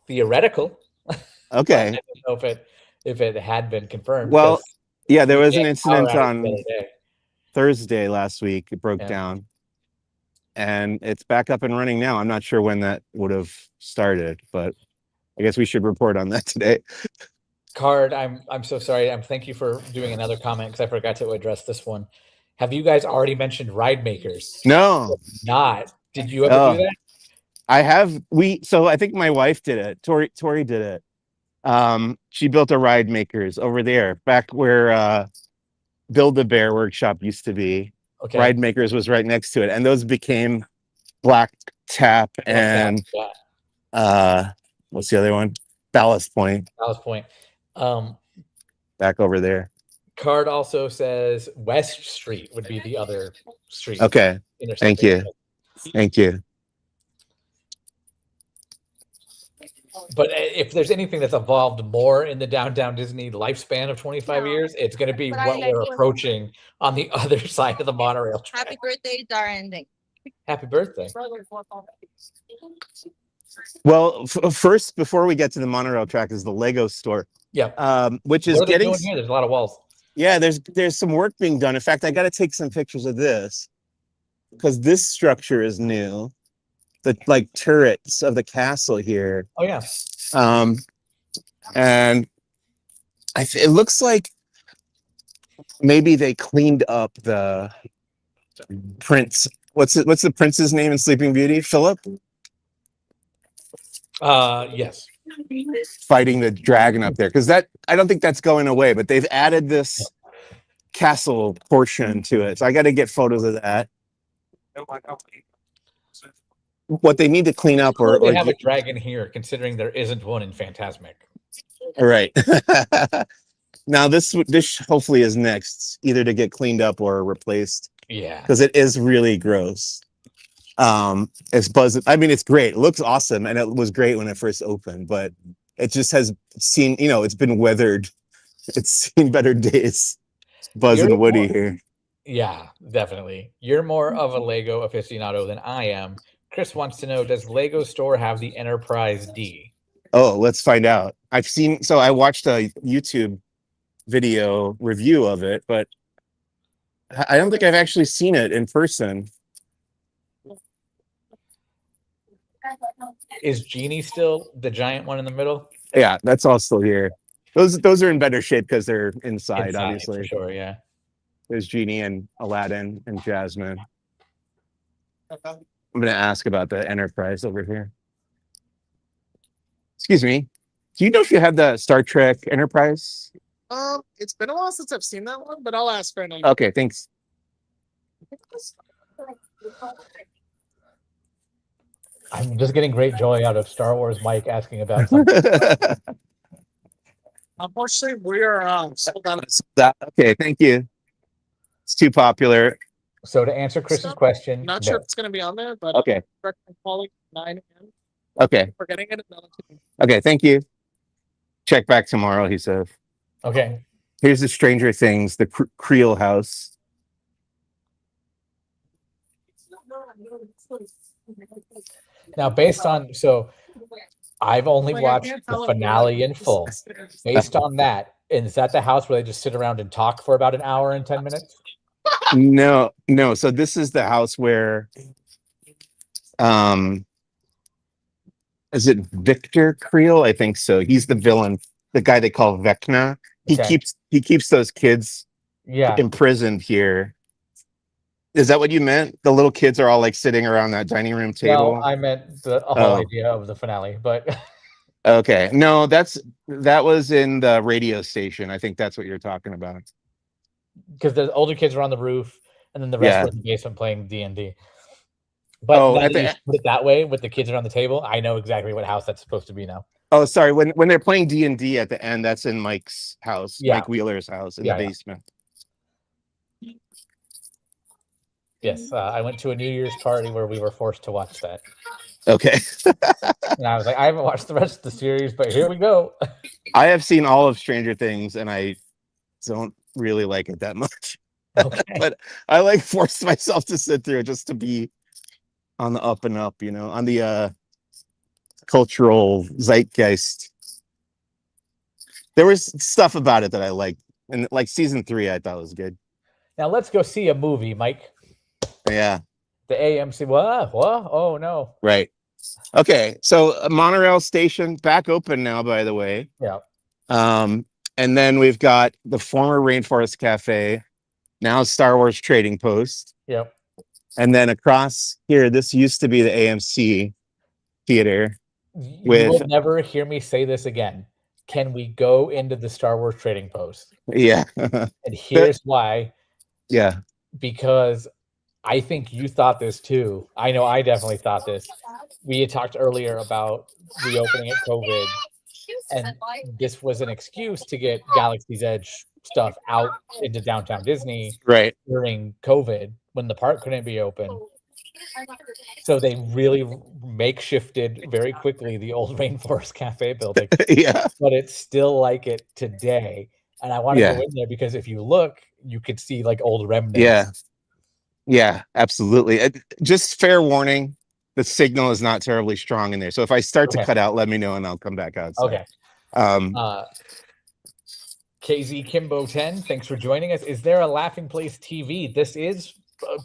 A: theoretical.
B: Okay.
A: I don't know if it had been confirmed.
B: Well, yeah, there was an incident on
A: day.
B: Thursday last week. It broke down, and it's back up and running now. I'm not sure when that would have started, but I guess we should report on that today.
A: Card, I'm so sorry. Thank you for doing another comment because I forgot to address this one. Have you guys already mentioned ride makers?
B: No,
A: not. Did you ever do that?
B: I have. So I think my wife did it. Tori did it. She built a ride makers over there, back where Build-A-Bear Workshop used to be. Okay. Ride makers was right next to it, and those became Black Tap and what's the other one? Ballast Point.
A: Ballast Point.
B: Back over there.
A: Card also says West Street would be the other street.
B: Okay. Thank you. Thank you.
A: But if there's anything that's evolved more in the downtown Disney lifespan of 25 years, it's going to be what we're approaching on the other side of the monorail track.
C: Happy birthday, Darren.
A: Happy birthday.
B: Well, first, before we get to the monorail track, is the Lego store.
A: Yeah.
B: Which is getting
A: here? There's a lot of walls.
B: Yeah, there's some work being done. In fact, I got to take some pictures of this because this structure is new. The like turrets of the castle here.
A: Oh yeah.
B: And it looks like maybe they cleaned up the prince. What's the prince's name in Sleeping Beauty? Philip.
A: Yes.
B: Fighting the dragon up there because I don't think that's going away. But they've added this castle portion to it, so I got to get photos of that. What they need to clean up, or
A: they have a dragon here, considering there isn't one in Fantasmic.
B: All right. Now this hopefully is next, either to get cleaned up or replaced.
A: Yeah,
B: because it is really gross. It's buzzing. I mean, it's great. It looks awesome, and it was great when it first opened, but it just has seen, it's been weathered. It's seen better days. Buzz and Woody here.
A: Yeah, definitely. You're more of a Lego aficionado than I am. Chris wants to know, does Lego Store have the Enterprise D?
B: Oh, let's find out. I watched a YouTube video review of it, but I don't think I've actually seen it in person.
A: Is Genie still the giant one in the middle?
B: Yeah, that's all still here. Those are in better shape because they're inside, obviously.
A: For sure, yeah.
B: There's Genie and Aladdin and Jasmine. I'm going to ask about the Enterprise over here. Excuse me. Do you know if you have the Star Trek Enterprise?
C: It's been a while since I've seen that one, but I'll ask right now.
B: Okay, thanks.
A: I'm just getting great joy out of Star Wars Mike asking about something.
C: Unfortunately, we are sold out.
B: Okay, thank you. It's too popular.
A: So to answer Chris's question,
C: Not sure if it's going to be on there, but
B: okay.
C: Calling 9 a.m.
B: Okay.
C: We're getting it.
B: Okay, thank you. Check back tomorrow, he said.
A: Okay.
B: Here's the Stranger Things, the Creel house.
A: Now, based on, so I've only watched the finale in full. Based on that, is that the house where they just sit around and talk for about an hour and 10 minutes?
B: No. So this is the house where, is it Victor Creel? I think so. He's the villain, the guy they call Vecna. He keeps those kids imprisoned here. Is that what you meant? The little kids are all like sitting around that dining room table?
A: No, I meant the whole idea of the finale, but
B: okay. No, that was in the radio station. I think that's what you're talking about.
A: Because the older kids are on the roof and then the rest were in the basement playing D&D. But now that you put it that way with the kids around the table, I know exactly what house that's supposed to be now.
B: Oh, sorry. When they're playing D&D at the end, that's in Mike's house, Mike Wheeler's house in the basement.
A: Yes, I went to a New Year's party where we were forced to watch that.
B: Okay.
A: And I was like, I haven't watched the rest of the series, but here we go.
B: I have seen all of Stranger Things, and I don't really like it that much. Okay. But I like forced myself to sit through it just to be on the up and up, on the cultural zeitgeist. There was stuff about it that I liked, and like season 3 I thought was good.
A: Now let's go see a movie, Mike.
B: Yeah.
A: The AMC. What? Oh no.
B: Right. Okay. So Monorail station back open now, by the way.
A: Yeah.
B: And then we've got the former Rainforest Cafe, now Star Wars Trading Post.
A: Yep.
B: And then across here, this used to be the AMC theater.
A: You will never hear me say this again. Can we go into the Star Wars Trading Post?
B: Yeah.
A: And here's why.
B: Yeah.
A: Because I think you thought this too. I know I definitely thought this. We had talked earlier about reopening at COVID, and this was an excuse to get Galaxy's Edge stuff out into downtown Disney during COVID when the park couldn't be open. So they really makeshifted very quickly the old Rainforest Cafe building.
B: Yeah.
A: But it's still like it today. And I want to go in there because if you look, you could see like old remnants.
B: Yeah. Yeah, absolutely. Just fair warning, the signal is not terribly strong in there. So if I start to cut out, let me know and I'll come back outside.
A: Okay. KZ Kimbo 10, thanks for joining us. Is there a Laughing Place TV? This is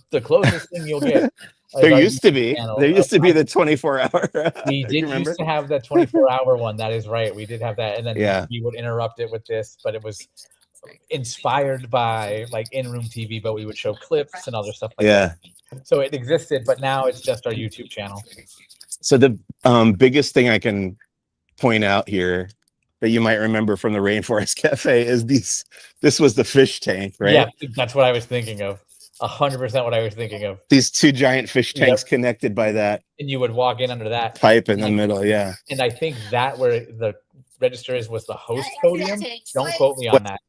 A: the closest thing you'll get.
B: There used to be. There used to be the 24-hour.
A: We did used to have that 24-hour one. That is right. We did have that. And then we would interrupt it with this, but it was inspired by like in-room TV, but we would show clips and other stuff like that. So it existed, but now it's just our YouTube channel.
B: So the biggest thing I can point out here that you might remember from the Rainforest Cafe is this was the fish tank, right?
A: Yeah, that's what I was thinking of. 100% what I was thinking of.
B: These two giant fish tanks connected by that.
A: And you would walk in under that
B: pipe in the middle,
A: And I think that where the register was the host podium. Don't quote me on that.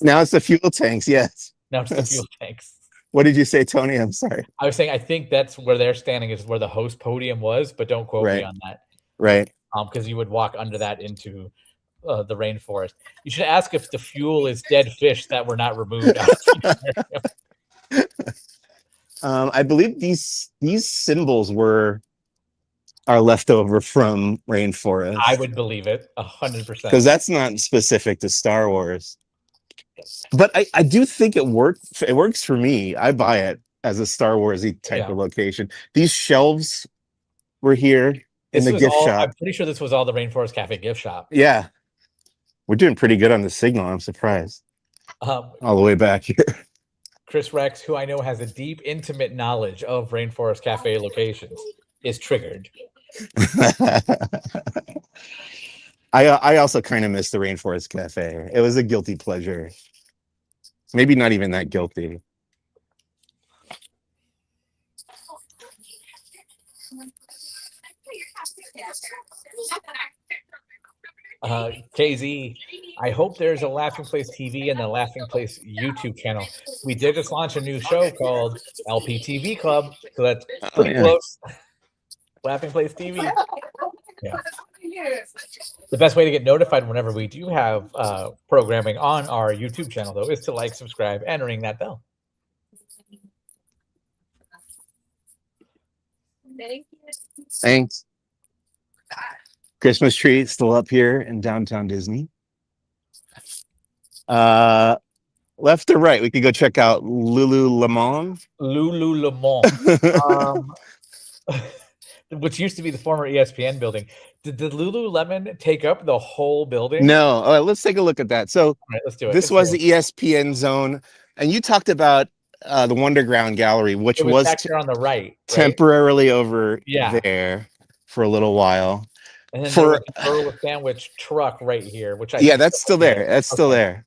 B: Now it's the fuel tanks, yes.
A: Now it's the fuel tanks.
B: What did you say, Tony? I'm sorry.
A: I was saying I think that's where they're standing is where the host podium was, but don't quote me on that.
B: Right.
A: Because you would walk under that into the rainforest. You should ask if the fuel is dead fish that were not removed.
B: I believe these symbols are left over from Rainforest.
A: I would believe it 100%.
B: Because that's not specific to Star Wars. But I do think it works. It works for me. I buy it as a Star Wars-y type of location. These shelves were here in the gift shop.
A: I'm pretty sure this was all the Rainforest Cafe gift shop.
B: Yeah. We're doing pretty good on the signal. I'm surprised. All the way back here.
A: Chris Rex, who I know has a deep, intimate knowledge of Rainforest Cafe locations, is triggered.
B: I also kind of miss the Rainforest Cafe. It was a guilty pleasure. Maybe not even that guilty.
A: KZ, I hope there's a Laughing Place TV and the Laughing Place YouTube channel. We did just launch a new show called LPTV Club, so that's pretty close. Laughing Place TV. Yeah. The best way to get notified whenever we do have programming on our YouTube channel, though, is to like, subscribe, and ring that bell.
B: Thanks. Christmas tree still up here in downtown Disney. Left or right, we could go check out Lululemon.
A: Which used to be the former ESPN building. Did the Lululemon take up the whole building?
B: No. Let's take a look at that. So
A: let's do it.
B: This was the ESPN zone, and you talked about the Wonderground Gallery, which was
A: back there on the right,
B: temporarily over there for a little while.
A: And then there was a Earl Sandwich truck right here, which
B: that's still there. That's still there.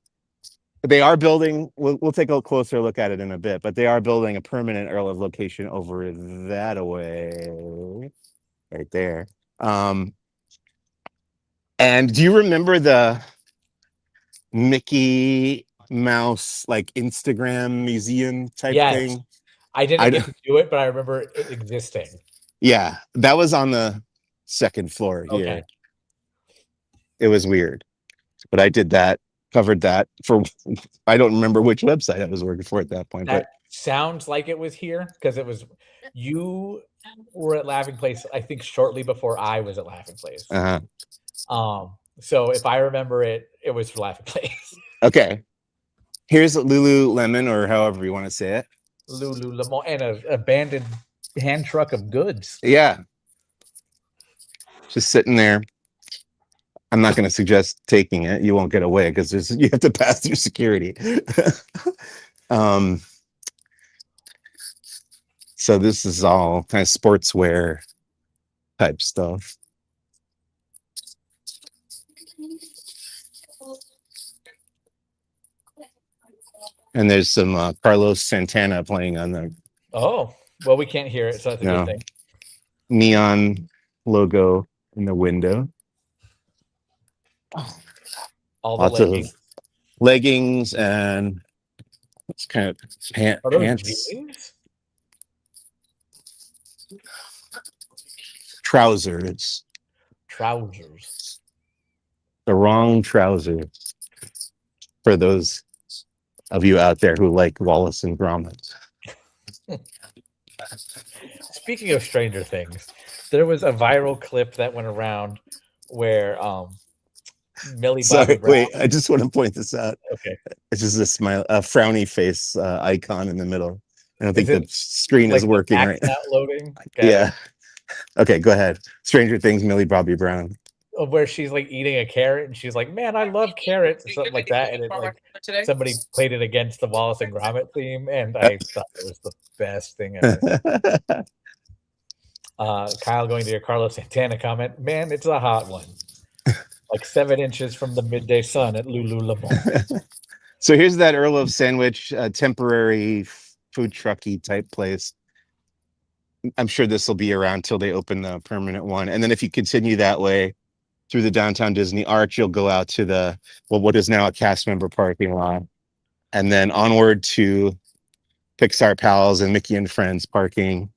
B: They are building. We'll take a closer look at it in a bit, but they are building a permanent Earl of location over that away, right there. And do you remember the Mickey Mouse like Instagram museum type thing?
A: I didn't get to do it, but I remember it existing.
B: Yeah, that was on the second floor here.
A: Okay.
B: It was weird, but I did that. Covered that for I don't remember which website I was working for at that point.
A: That sounds like it was here because it was you were at Laughing Place, I think, shortly before I was at Laughing Place. So if I remember it, it was for Laughing Place.
B: Okay. Here's Lululemon, or however you want to say it.
A: Lululemon, and an abandoned hand truck of goods.
B: Yeah. Just sitting there. I'm not going to suggest taking it. You won't get away because you have to pass through security. So this is all kind of sportswear type stuff. And there's some Carlos Santana playing on there.
A: Oh, well, we can't hear it, so that's a good thing.
B: Neon logo in the window.
A: All the
B: lots of leggings and it's kind of pants.
A: Jeans?
B: Trousers. The wrong trousers for those of you out there who like Wallace and Gromit.
A: Speaking of Stranger Things, there was a viral clip that went around where Millie Bobby Brown.
B: Wait, I just want to point this out.
A: Okay.
B: It's just a smile, a frowny face icon in the middle. I don't think the screen is working right now.
A: Loading?
B: Okay. Yeah. Okay, go ahead. Stranger Things, Millie Bobby Brown.
A: Where she's like eating a carrot and she's like, "Man, I love carrots," or something like that. And it like somebody played it against the Wallace and Gromit theme, and I thought it was the best thing ever. Kyle, going to your Carlos Santana comment, man, it's a hot one. Like 7 inches from the midday sun at Lululemon.
B: So here's that Earl of Sandwich temporary food trucky type place. I'm sure this will be around till they open the permanent one. And then if you continue that way through the downtown Disney Arch, you'll go out to what is now a cast member parking lot, and then onward to Pixar Pals and Mickey and Friends parking.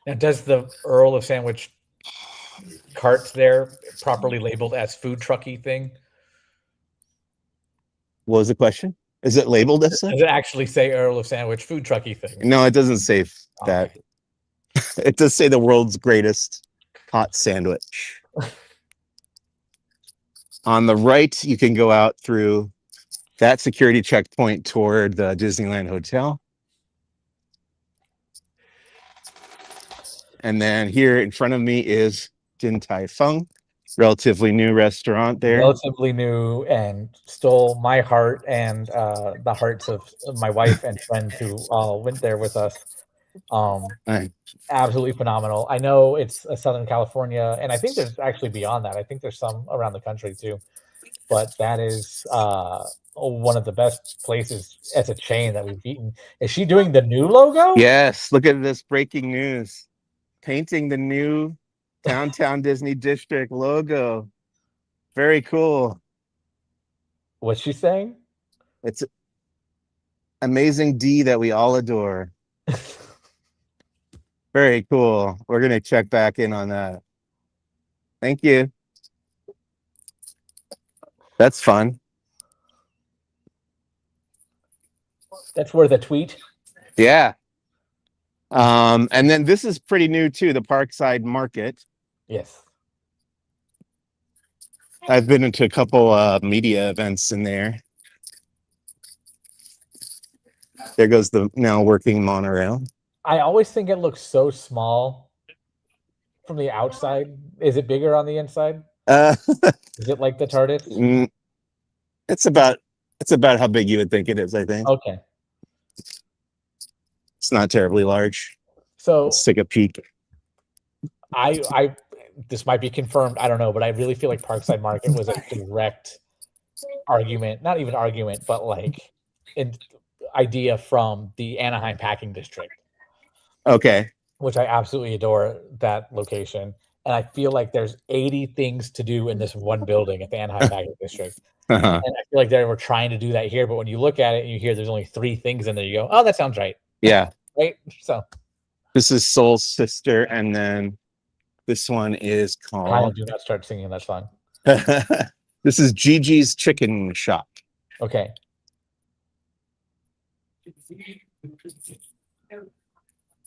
A: Now, does the Earl of Sandwich carts there properly labeled as food trucky thing?
B: What was the question? Is it labeled as such?
A: Does it actually say Earl of Sandwich food trucky thing?
B: No, it doesn't say that. It does say the world's greatest hot sandwich. On the right, you can go out through that security checkpoint toward the Disneyland Hotel. And then here in front of me is Din Tai Fung. relatively new restaurant there.
A: Relatively new, and stole my heart and the hearts of my wife and friends who went there with us.
B: Nice.
A: Absolutely phenomenal. I know it's Southern California, and I think there's actually beyond that. I think there's some around the country too. But that is one of the best places as a chain that we've eaten. Is she doing the new logo?
B: Yes, look at this breaking news. Painting the new Downtown Disney District logo. Very cool.
A: What's she saying?
B: It's amazing D that we all adore. Very cool. We're going to check back in on that. Thank you. That's fun.
A: That's worth a tweet.
B: Yeah. And then this is pretty new too, the Parkside Market.
A: Yes.
B: I've been into a couple media events in there. There goes the now working monorail.
A: I always think it looks so small from the outside. Is it bigger on the inside? Is it like the TARDIS?
B: It's about how big you would think it is, I think.
A: Okay.
B: It's not terribly large.
A: So
B: let's take a peek.
A: I this might be confirmed, I don't know, but I really feel like Parkside Market was a direct argument, not even argument, but like an idea from the Anaheim Packing District.
B: Okay.
A: Which I absolutely adore that location. And I feel like there's 80 things to do in this one building at the Anaheim Packing District. And I feel like they were trying to do that here, but when you look at it and you hear there's only 3 things in there, you go, oh, that sounds right.
B: Yeah.
A: Right? So
B: this is Soul's Sister, and then this one is called...
A: Do not start singing that song.
B: This is Gigi's Chicken Shop.
A: Okay.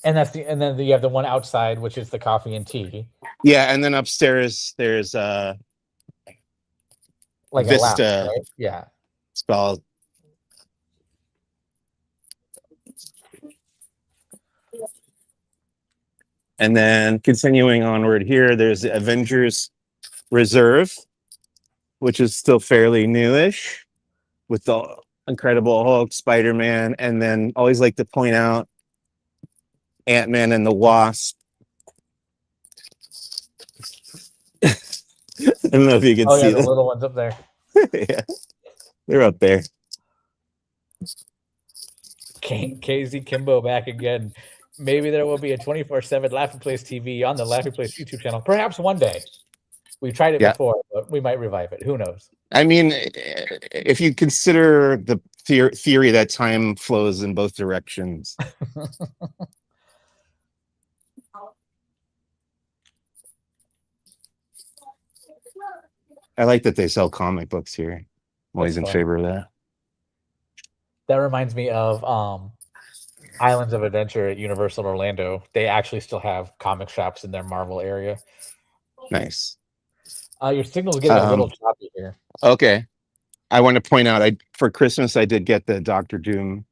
A: And then you have the one outside, which is the coffee and tea.
B: Yeah, and then upstairs there's like
A: Vista. A lounge, right? Yeah.
B: It's called. And then continuing onward here, there's the Avengers Reserve, which is still fairly newish, with the Incredible Hulk, Spider-Man, and then always like to point out Ant-Man and the Wasp. I don't know if you can see
A: the little ones up there.
B: Yeah, they're up there.
A: KZ Kimbo back again. Maybe there will be a 24/7 Laughing Place TV on the Laughing Place YouTube channel. Perhaps one day. We've tried it before, but we might revive it. Who knows?
B: I mean, if you consider the theory that time flows in both directions. I like that they sell comic books here. I'm always in favor of that.
A: That reminds me of Islands of Adventure at Universal Orlando. They actually still have comic shops in their Marvel area.
B: Nice.
A: Your signal's getting a little choppy here.
B: Okay. I want to point out, for Christmas, I did get the Dr. Doom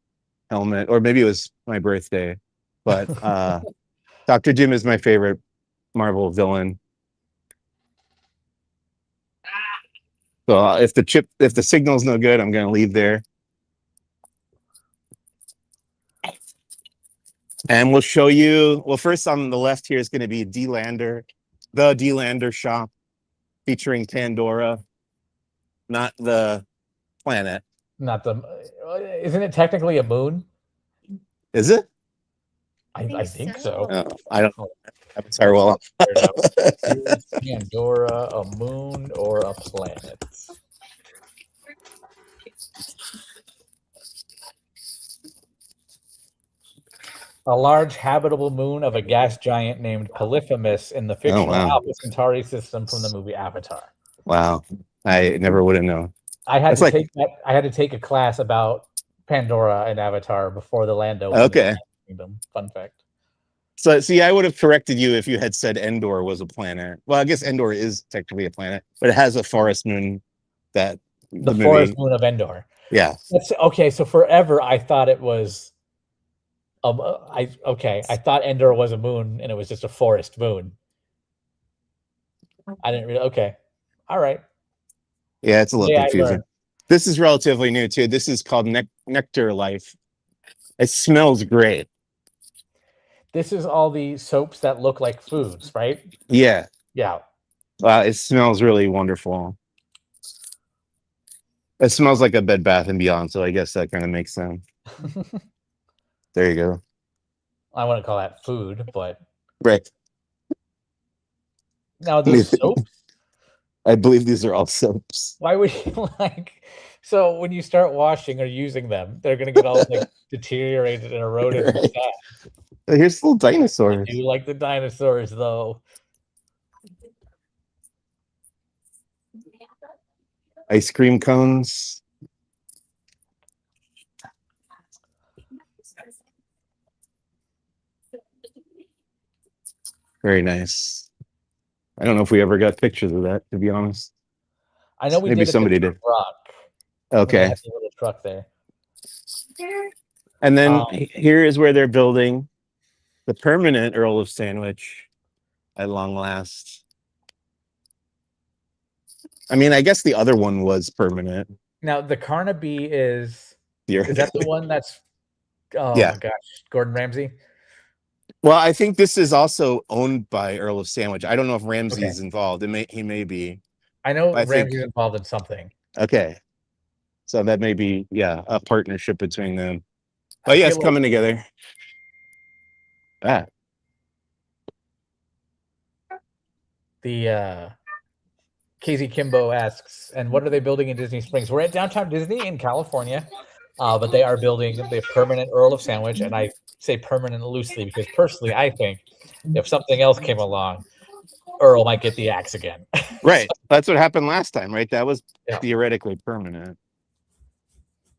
B: helmet, or maybe it was my birthday, but Dr. Doom is my favorite Marvel villain. So if the signal's no good, I'm going to leave there. And we'll show you, well, first on the left here is going to be the D-Lander shop, featuring Pandora, not the planet.
A: Isn't it technically a moon?
B: Is it?
A: I think so.
B: Oh, I don't know. Avatar well.
A: Is Pandora a moon or a planet? A large habitable moon of a gas giant named Polyphemus in the fictional Alpha Centauri system from the movie Avatar.
B: Wow, I never would have known.
A: I had to take a class about Pandora and Avatar before the Lando.
B: Okay.
A: Kingdom. Fun fact.
B: So, see, I would have corrected you if you had said Endor was a planet. Well, I guess Endor is technically a planet, but it has a forest moon that
A: the forest moon of Endor.
B: Yeah.
A: Okay, so forever I thought it was. I thought Endor was a moon and it was just a forest moon. I didn't really. Okay. All right.
B: Yeah, it's a little
A: Yeah,
B: confusing. This is relatively new too. This is called Nectar Life. It smells great.
A: This is all the soaps that look like foods, right?
B: Yeah.
A: Yeah.
B: It smells really wonderful. It smells like a Bed Bath and Beyond, so I guess that kind of makes sense. There you go.
A: I wouldn't call that food, but
B: right.
A: Now the soaps.
B: I believe these are all soaps.
A: Why would you like? So when you start washing or using them, they're gonna get all like deteriorated and eroded.
B: Right. Here's little dinosaurs.
A: I do like the dinosaurs though.
B: Ice cream cones. Very nice. I don't know if we ever got pictures of that, to be honest.
A: I know we
B: maybe
A: did
B: somebody did.
A: Truck.
B: Okay.
A: A little truck there.
B: And then here is where they're building the permanent Earl of Sandwich at long last. I mean, I guess the other one was permanent.
A: Now the Carnaby is that the one that's my gosh, Gordon Ramsay?
B: Well, I think this is also owned by Earl of Sandwich. I don't know if Ramsay's involved. He may be.
A: I know Ramsay's involved in something.
B: Okay. So that may be, a partnership between them. But yeah, it's coming together.
A: The Casey Kimbo asks, and what are they building in Disney Springs? We're at Downtown Disney in California, but they are building the permanent Earl of Sandwich, and I say permanent loosely because personally I think if something else came along, Earl might get the axe again.
B: Right. That's what happened last time, right? That was theoretically permanent.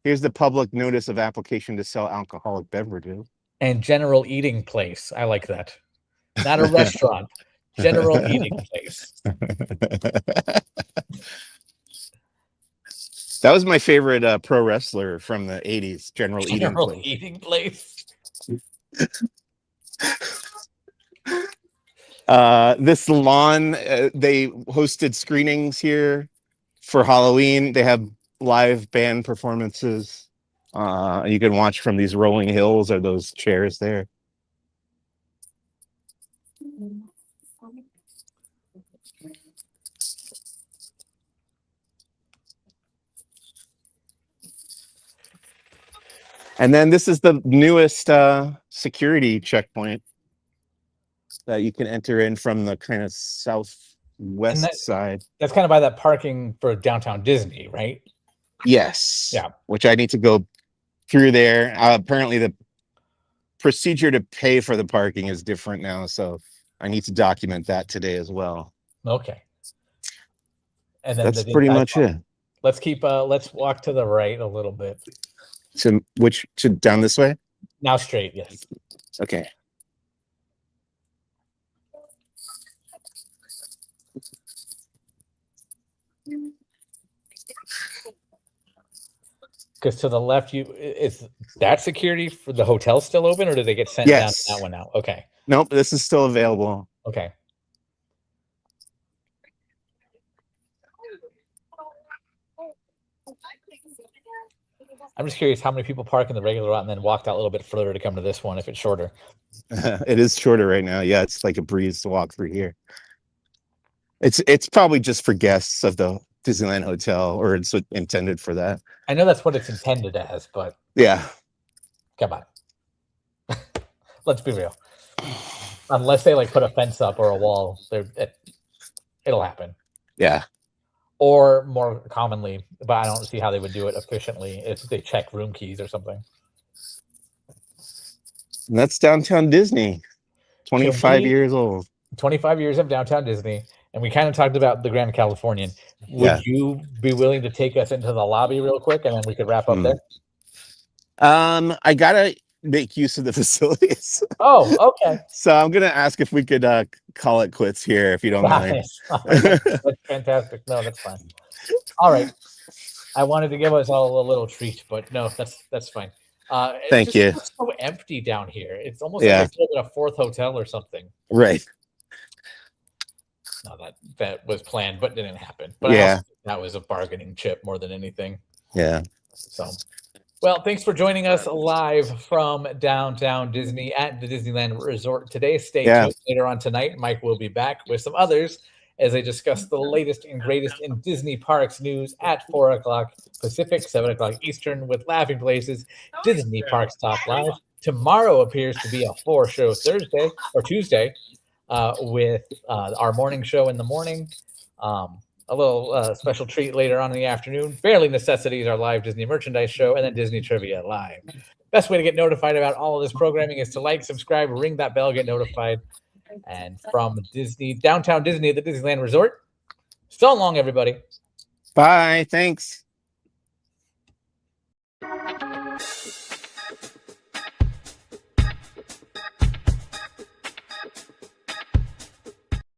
B: Here's the public notice of application to sell alcoholic beverages.
A: And general eating place. I like that. Not a restaurant. General eating place.
B: That was my favorite pro wrestler from the 80s, General
A: Eating Place.
B: This lawn, they hosted screenings here for Halloween. They have live band performances. You can watch from these rolling hills or those chairs there. And then this is the newest security checkpoint that you can enter in from the kind of southwest side.
A: That's kind of by that parking for Downtown Disney, right?
B: Yes.
A: Yeah.
B: Which I need to go through there. Apparently the procedure to pay for the parking is different now, so I need to document that today as well.
A: Okay. And then
B: that's pretty much it.
A: Let's walk to the right a little bit.
B: To down this way?
A: Now straight, yes.
B: Okay.
A: Because to the left, is that security for the hotel still open, or do they get sent down to that one now? Okay.
B: Nope, this is still available.
A: Okay. I'm just curious how many people park in the regular route and then walked out a little bit further to come to this one if it's shorter.
B: It is shorter right now. Yeah, it's like a breeze to walk through here. It's probably just for guests of the Disneyland Hotel, or it's intended for that.
A: I know that's what it's intended as, but
B: yeah.
A: Come on. Let's be real. Unless they like put a fence up or a wall, it'll happen.
B: Yeah.
A: Or more commonly, but I don't see how they would do it efficiently if they check room keys or something.
B: And that's Downtown Disney. 25 years old.
A: 25 years of Downtown Disney. And we kind of talked about the Grand Californian. Would you be willing to take us into the lobby real quick and then we could wrap up there?
B: I gotta make use of the facilities.
A: Oh, okay.
B: So I'm gonna ask if we could call it quits here, if you don't mind.
A: That's fantastic. No, that's fine. All right. I wanted to give us all a little treat, but no, that's fine.
B: Thank you.
A: It's so empty down here. It's almost like it's a fourth hotel or something.
B: Right.
A: that was planned but didn't happen. But I also think that was a bargaining chip more than anything.
B: Yeah.
A: So, well, thanks for joining us live from downtown Disney at the Disneyland Resort today. Stay tuned later on tonight. Mike will be back with some others as they discuss the latest and greatest in Disney Parks news at 4 o'clock Pacific, 7 o'clock Eastern with Laughing Places, Disney Parks Talk Live. Tomorrow appears to be a 4-show Thursday or Tuesday with our morning show in the morning. A little special treat later on in the afternoon. Barely Necessities, our live Disney merchandise show, and then Disney Trivia Live. Best way to get notified about all of this programming is to like, subscribe, ring that bell, get notified. And from downtown Disney at the Disneyland Resort, so long, everybody.
B: Bye. Thanks.